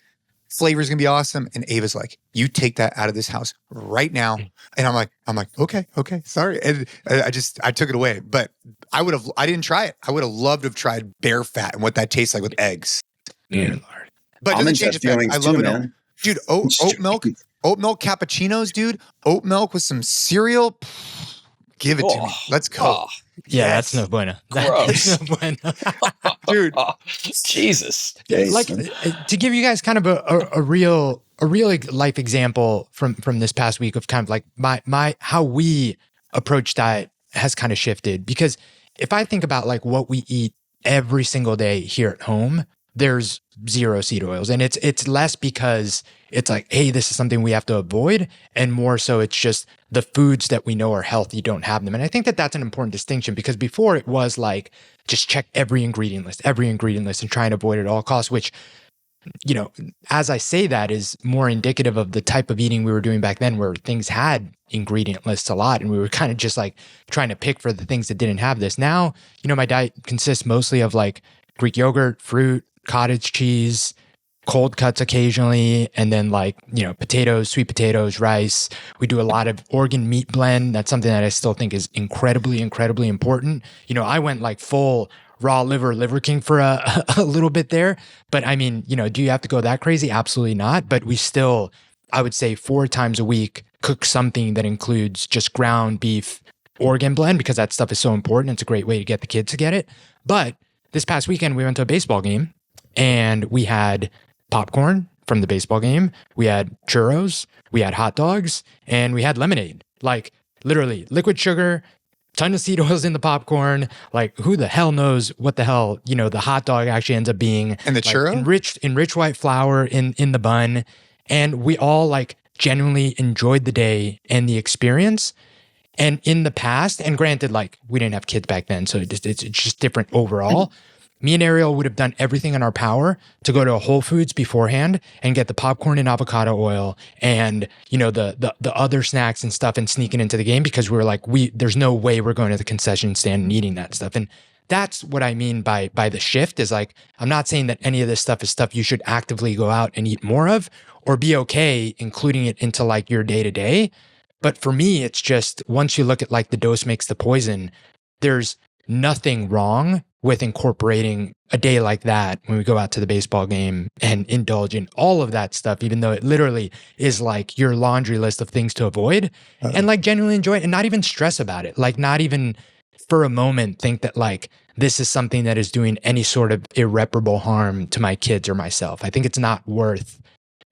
Flavor's going to be awesome. And Ava's like, you take that out of this house right now. And I'm like, okay, sorry. And I took it away. But I didn't try it. I would have loved to have tried bear fat and what that tastes like with eggs. Yeah. But it doesn't change the fact. I love it. Man. Dude, oat milk cappuccinos, dude. Oat milk with some cereal. Give it to me. Let's go. Yeah, that's no bueno. Gross. That's no bueno. Dude. Jesus. Like, to give you guys kind of a real life example from this past week of kind of like my how we approach diet has kind of shifted. Because if I think about like what we eat every single day here at home, there's zero seed oils. And it's less because it's like, hey, this is something we have to avoid. And more so it's just the foods that we know are healthy don't have them. And I think that that's an important distinction, because before it was like, just check every ingredient list and try and avoid it at all costs, which, you know, as I say that is more indicative of the type of eating we were doing back then, where things had ingredient lists a lot. And we were kind of just like trying to pick for the things that didn't have this. Now, you know, my diet consists mostly of like Greek yogurt, fruit, cottage cheese, cold cuts occasionally, and then like, you know, potatoes, sweet potatoes, rice. We do a lot of organ meat blend. That's something that I still think is incredibly, incredibly important. You know, I went like full raw liver king for a little bit there. But I mean, you know, do you have to go that crazy? Absolutely not. But we still, I would say 4 times a week, cook something that includes just ground beef organ blend, because that stuff is so important. It's a great way to get the kids to get it. But this past weekend, we went to a baseball game and we had popcorn from the baseball game. We had churros, we had hot dogs, and we had lemonade. Like literally liquid sugar, ton of seed oils in the popcorn. Like who the hell knows what the hell, you know, the hot dog actually ends up being. And the like, churro? Enriched white flour in the bun. And we all like genuinely enjoyed the day and the experience. And in the past, and granted, like we didn't have kids back then, so it's just different overall. Me and Ariel would have done everything in our power to go to a Whole Foods beforehand and get the popcorn and avocado oil and, you know, the other snacks and stuff and sneaking into the game, because we were like, there's no way we're going to the concession stand and eating that stuff. And that's what I mean by the shift is like, I'm not saying that any of this stuff is stuff you should actively go out and eat more of or be okay including it into like your day to day. But for me, it's just once you look at like the dose makes the poison, there's nothing wrong with incorporating a day like that when we go out to the baseball game and indulge in all of that stuff, even though it literally is like your laundry list of things to avoid and like genuinely enjoy it and not even stress about it. Like not even for a moment think that like this is something that is doing any sort of irreparable harm to my kids or myself. I think it's not worth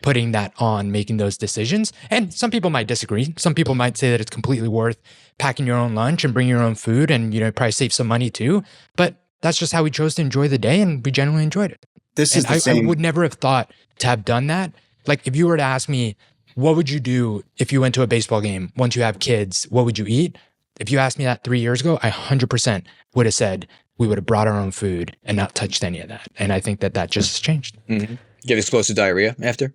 putting that on making those decisions. And some people might disagree. Some people might say that it's completely worth packing your own lunch and bringing your own food and, you know, probably save some money too. But that's just how we chose to enjoy the day and we genuinely enjoyed it. I would never have thought to have done that. Like if you were to ask me, what would you do if you went to a baseball game once you have kids? What would you eat? If you asked me that 3 years ago, I 100% would have said we would have brought our own food and not touched any of that. And I think that just has changed. Mm-hmm. Get explosive diarrhea after?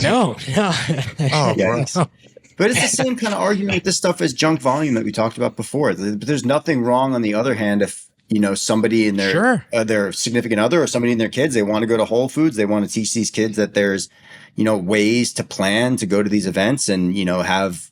No. Oh, yes. No. But it's the same kind of argument with this stuff as junk volume that we talked about before. But there's nothing wrong, on the other hand, if you know somebody in their significant other or somebody in their kids, they want to go to Whole Foods, they want to teach these kids that there's, you know, ways to plan to go to these events and, you know, have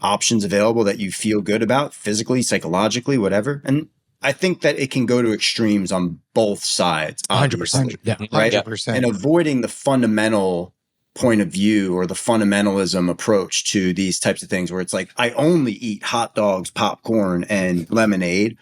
options available that you feel good about physically, psychologically, whatever. And I think that it can go to extremes on both sides. 100%. Yeah. Right. 100%. And avoiding the fundamental point of view or the fundamentalism approach to these types of things where it's like, I only eat hot dogs, popcorn, and lemonade,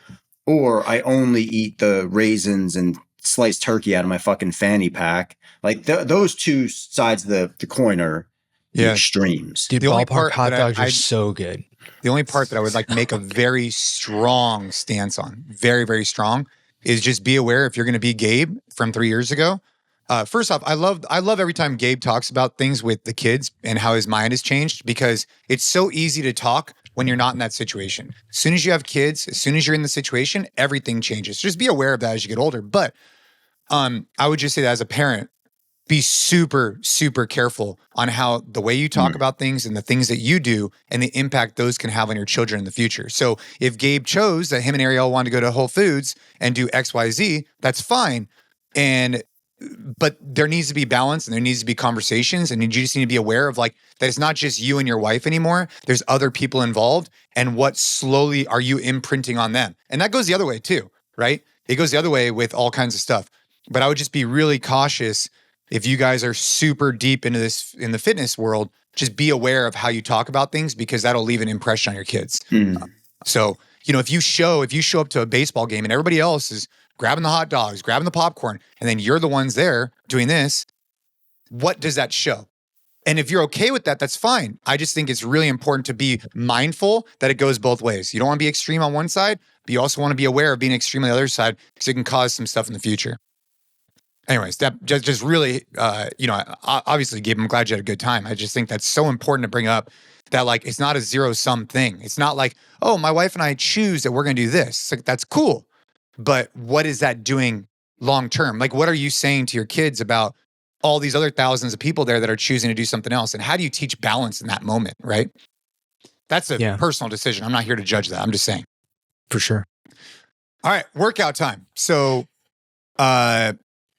or I only eat the raisins and sliced turkey out of my fucking fanny pack. Like those two sides of the coin are the extremes. Dude, Ballpark hot dogs are so good. The only part that I would like make a very strong stance on, very, very strong, is just be aware if you're going to be Gabe from 3 years ago. First off, I love every time Gabe talks about things with the kids and how his mind has changed because it's so easy to talk when you're not in that situation. As soon as you have kids, as soon as you're in the situation, everything changes. Just be aware of that as you get older. But I would just say that as a parent, be super, super careful on how the way you talk about things and the things that you do and the impact those can have on your children in the future. So if Gabe chose that him and Ariel wanted to go to Whole Foods and do XYZ, that's fine. But there needs to be balance and there needs to be conversations and you just need to be aware of like that it's not just you and your wife anymore. There's other people involved and what slowly are you imprinting on them? And that goes the other way too, right? It goes the other way with all kinds of stuff. But I would just be really cautious if you guys are super deep into this in the fitness world, just be aware of how you talk about things because that'll leave an impression on your kids. So, you know, if you show up to a baseball game and everybody else is grabbing the hot dogs, grabbing the popcorn, and then you're the ones there doing this, what does that show? And if you're okay with that, that's fine. I just think it's really important to be mindful that it goes both ways. You don't want to be extreme on one side, but you also want to be aware of being extreme on the other side because it can cause some stuff in the future. Anyways, that just really, you know, obviously, Gabe, I'm glad you had a good time. I just think that's so important to bring up that, like, it's not a zero-sum thing. It's not like, oh, my wife and I choose that we're going to do this. It's like, that's cool. But what is that doing long-term? Like, what are you saying to your kids about all these other thousands of people there that are choosing to do something else? And how do you teach balance in that moment, right? That's a personal decision. I'm not here to judge that. I'm just saying. For sure. All right, workout time. So,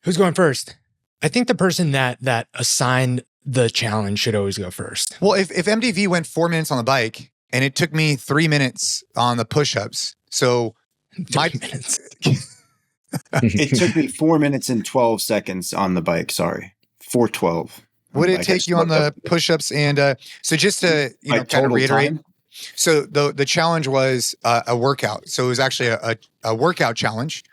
who's going first? I think the person that assigned the challenge should always go first. Well, if MDV went 4 minutes on the bike and it took me 3 minutes on the push-ups, so 3 minutes. It took me 4 minutes and 12 seconds on the bike. Sorry, 4:12. Would it take you on the push-ups? And so just to kind of reiterate, time? So the challenge was a workout. So it was actually a workout challenge.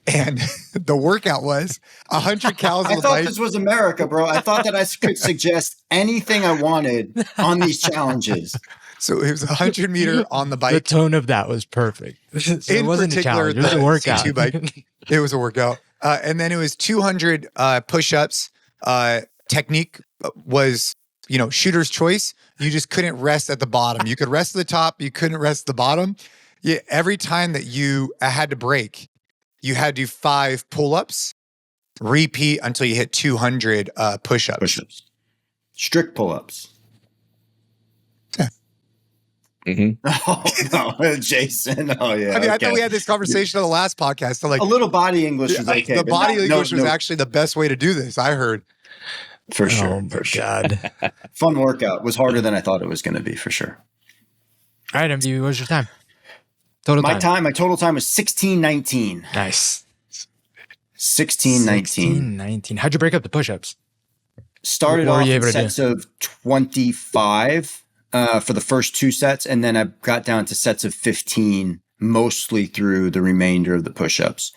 And the workout was 100 calories on the bike. I thought this was America, bro. I thought that I could suggest anything I wanted on these challenges. So it was 100 meter on the bike. The tone of that was perfect. So it wasn't a challenge. It was a workout. C2 bike. It was a workout. And then it was 200 push-ups. Technique was, shooter's choice. You just couldn't rest at the bottom. You could rest at the top. You couldn't rest at the bottom. Yeah, every time that you had to break, you had to do 5 pull-ups, repeat until you hit 200 push-ups. Strict pull-ups. Yeah. Oh no, Jason. Oh yeah. I mean, I okay. thought we had this conversation on the last podcast. So like a little body English was okay. the but body not- English was no, actually the best way to do this. I heard. for sure. Oh, for sure. God. Fun workout. Was harder than I thought it was going to be, for sure. All right, MD, what was your time? Total time. My total time was 16:19. Nice. 16:19. 19. How'd you break up the push-ups? Started What were off you in able to sets of 25 for the first 2 sets, and then I got down to sets of 15, mostly through the remainder of the push-ups.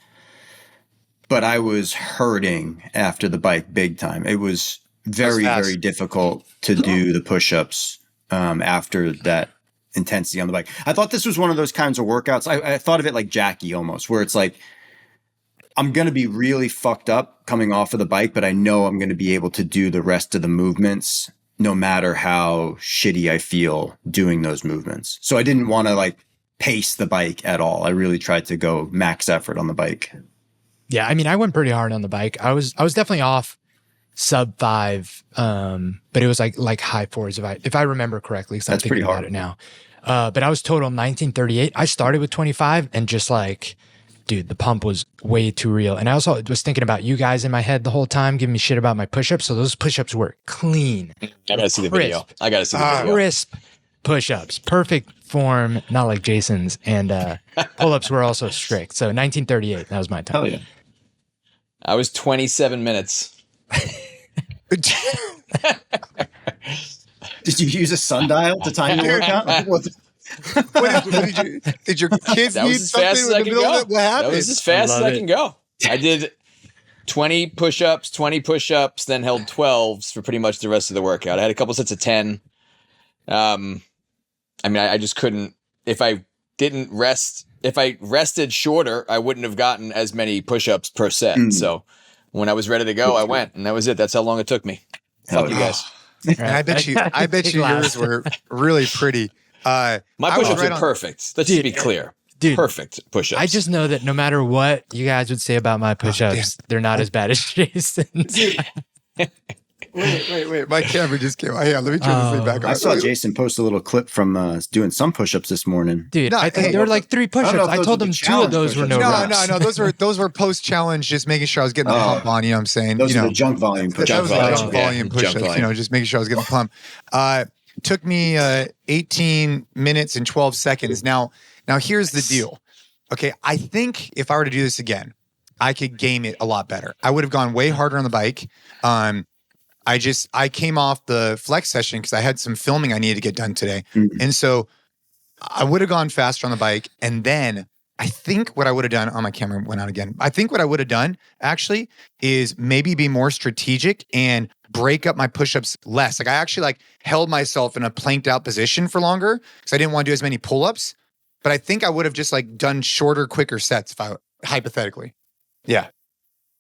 But I was hurting after the bike big time. It was very, very difficult to do the push-ups after that intensity on the bike. I thought this was one of those kinds of workouts. I thought of it like Jackie almost, where it's like, I'm going to be really fucked up coming off of the bike, but I know I'm going to be able to do the rest of the movements no matter how shitty I feel doing those movements. So I didn't want to like pace the bike at all. I really tried to go max effort on the bike. Yeah, I mean, I went pretty hard on the bike. I was definitely off sub 5, but it was like high 4s if I remember correctly. Because I'm thinking about it now. But I was total 1938. I started with 25 and just like, dude, the pump was way too real. And I also was thinking about you guys in my head the whole time, giving me shit about my push-ups. So those push-ups were clean. I gotta see the video. Crisp push-ups, perfect form, not like Jason's. And pull-ups were also strict. So 1938, that was my time. Hell yeah. I was 27 minutes. Did you use a sundial to time your workout? Did your kids That need was as fast something as in I the can middle go. of it? What happened? That was as fast as I can go. I did 20 push-ups, 20 push-ups, then held 12s for pretty much the rest of the workout. I had a couple sets of 10. I mean, I just couldn't. If I rested shorter, I wouldn't have gotten as many push-ups per set. So when I was ready to go, I went, and that was it. That's how long it took me. Fuck you guys. And I bet you yours were really pretty. My push-ups are perfect. Let's just be clear. Dude, perfect push-ups. I just know that no matter what you guys would say about my push-ups, they're not as bad as Jason's. Wait. My camera just came. Yeah, let me turn this thing back on. I saw Jason post a little clip from doing some push-ups this morning. Dude, I think there were like 3 push-ups. I told them 2 of those were no reps. No. Those were post-challenge, just making sure I was getting the pump on. You know what I'm saying? Those are the junk volume push-ups. Junk volume push-ups. You know, just making sure I was getting the pump. Took me 18 minutes and 12 seconds. Now here's the deal. Okay, I think if I were to do this again, I could game it a lot better. I would have gone way harder on the bike. I came off the flex session because I had some filming I needed to get done today. And so I would have gone faster on the bike. And then I think what I would have done, my camera went out again. I think what I would have done actually is maybe be more strategic and break up my push-ups less. Like I actually held myself in a planked out position for longer because I didn't want to do as many pull-ups. But I think I would have just done shorter, quicker sets if I hypothetically. Yeah.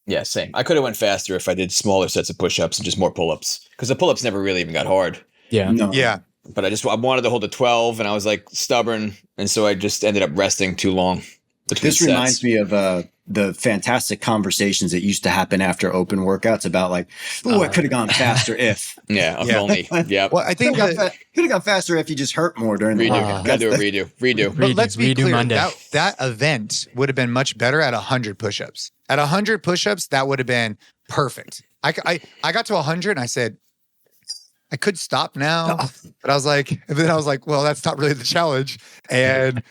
Yeah, same. I could have went faster if I did smaller sets of push-ups and just more pull-ups because the pull-ups never really even got hard. Yeah. No. Yeah. But I wanted to hold the 12 and I was stubborn. And so I just ended up resting too long. This reminds me of the fantastic conversations that used to happen after open workouts about I could have gone faster if. Yeah, only. Yeah. Well, I think could have gone faster if you just hurt more during the workout. Gotta do a redo. But let's be clear, Monday. that event would have been much better at 100 push-ups. At 100 push-ups, that would have been perfect. I got to 100 and I said, I could stop now, but I was like, well, that's not really the challenge. And,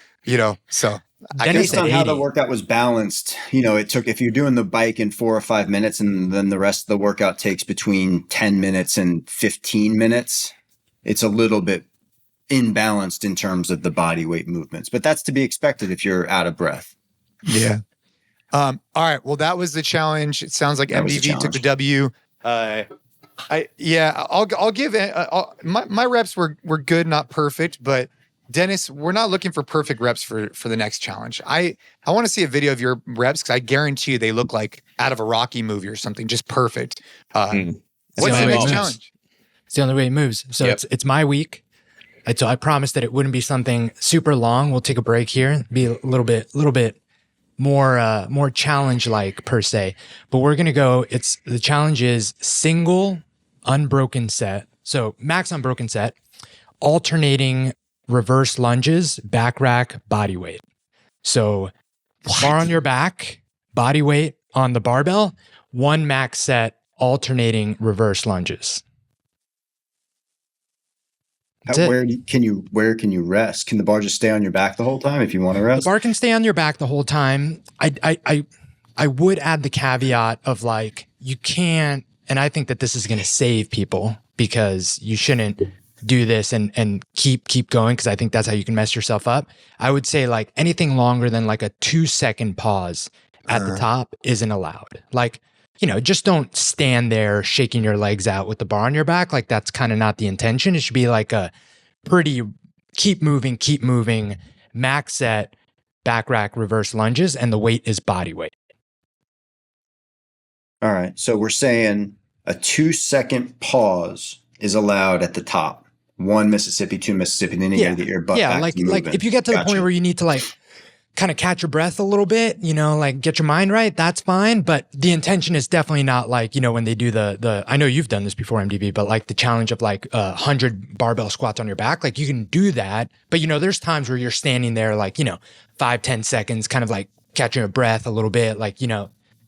so. Based on how the workout was balanced, it took, if you're doing the bike in 4 or 5 minutes and then the rest of the workout takes between 10 minutes and 15 minutes, it's a little bit imbalanced in terms of the body weight movements, but that's to be expected if you're out of breath. Yeah. All right. Well, that was the challenge. It sounds like MDV took the W. I'll give my reps were good, not perfect, but Dennis, we're not looking for perfect reps for the next challenge. I want to see a video of your reps because I guarantee you they look like out of a Rocky movie or something, just perfect. What's the next challenge? It's the only way it moves. So it's my week. So I promised that it wouldn't be something super long. We'll take a break here, be a little bit more challenge like per se. But we're gonna go. The challenge is single unbroken set. So max unbroken set, alternating reverse lunges, back rack, body weight. So bar on your back, body weight on the barbell, 1 max set, alternating reverse lunges. Where can you rest? Can the bar just stay on your back the whole time if you want to rest? The bar can stay on your back the whole time. I would add the caveat of like, you can't, and I think that this is going to save people because you shouldn't do this and keep going, because I think that's how you can mess yourself up. I would say like anything longer than like a 2-second pause at the top isn't allowed. Like, just don't stand there shaking your legs out with the bar on your back. Like that's kind of not the intention. It should be like a pretty keep moving, max set, back rack, reverse lunges, and the weight is body weight. All right. So we're saying a 2-second pause is allowed at the top. 1 Mississippi, 2 Mississippi, then you gotta get your butt back like to moving. if you get to the point where you need to like kind of catch your breath a little bit, like get your mind right, that's fine. But the intention is definitely not like, when they do the I know you've done this before, MDB, but like the challenge of like 100 barbell squats on your back, like you can do that. But there's times where you're standing there like, 5-10 seconds, kind of like catching your breath a little bit. Like,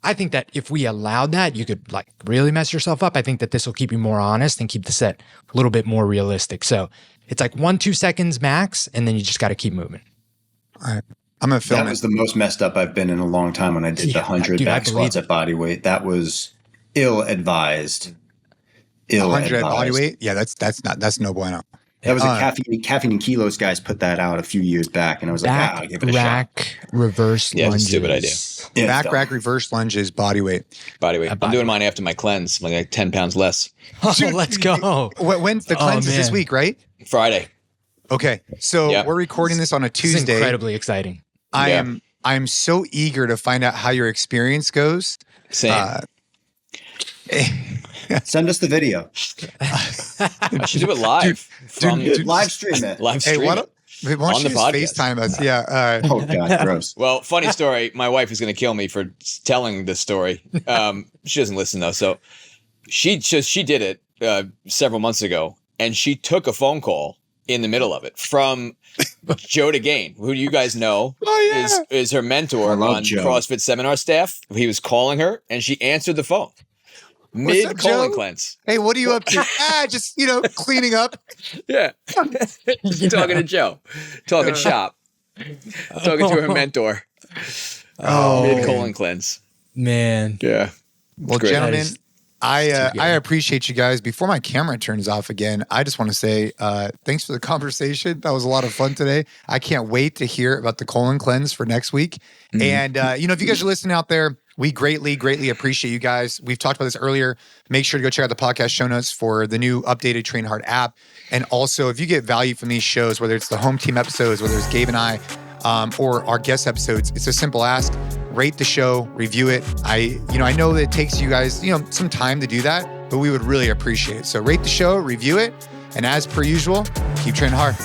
I think that if we allowed that, you could like really mess yourself up. I think that this will keep you more honest and keep the set a little bit more realistic. So it's like 1-2 seconds max, and then you just got to keep moving. All right. I'm going to film That was the most messed up I've been in a long time when I did the 100 back squats at body weight. That was ill-advised. 100 at body weight? Yeah, that's no bueno. That was a caffeine and kilos guys put that out a few years back, and I was like, I'll give it a rack, shot. Reverse lunges. Yeah, it's a stupid idea. Yeah, Back rack, reverse lunges, body weight. Body weight. I'm doing mine after my cleanse, like 10 pounds less. Oh, let's go. When's the cleanse is this week, right? Friday. Okay, so we're recording this on a Tuesday. It's incredibly exciting. I'm so eager to find out how your experience goes. Same. Send us the video. I should do it live. Live stream it. Live stream Hey, why it. don't you just FaceTime us? Yeah. Oh, God, gross. Well, funny story. My wife is going to kill me for telling this story. She doesn't listen though. So she did it several months ago, and she took a phone call in the middle of it from Joe DeGain, who you guys know is her mentor on Joe. CrossFit seminar staff. He was calling her, and she answered the phone mid colon cleanse. Hey, what are you up to? Just cleaning up. Yeah, talking to Joe, talking shop, talking to her mentor. Mid colon cleanse. Man. Yeah. Well, gentlemen, I appreciate you guys. Before my camera turns off again, I just want to say thanks for the conversation. That was a lot of fun today. I can't wait to hear about the colon cleanse for next week. Mm-hmm. And, if you guys are listening out there, we greatly, greatly appreciate you guys. We've talked about this earlier. Make sure to go check out the podcast show notes for the new updated Train Hard app. And also, if you get value from these shows, whether it's the home team episodes, whether it's Gabe and I, or our guest episodes, it's a simple ask. Rate the show, review it. I know that it takes you guys, some time to do that, but we would really appreciate it. So rate the show, review it, and as per usual, keep training hard.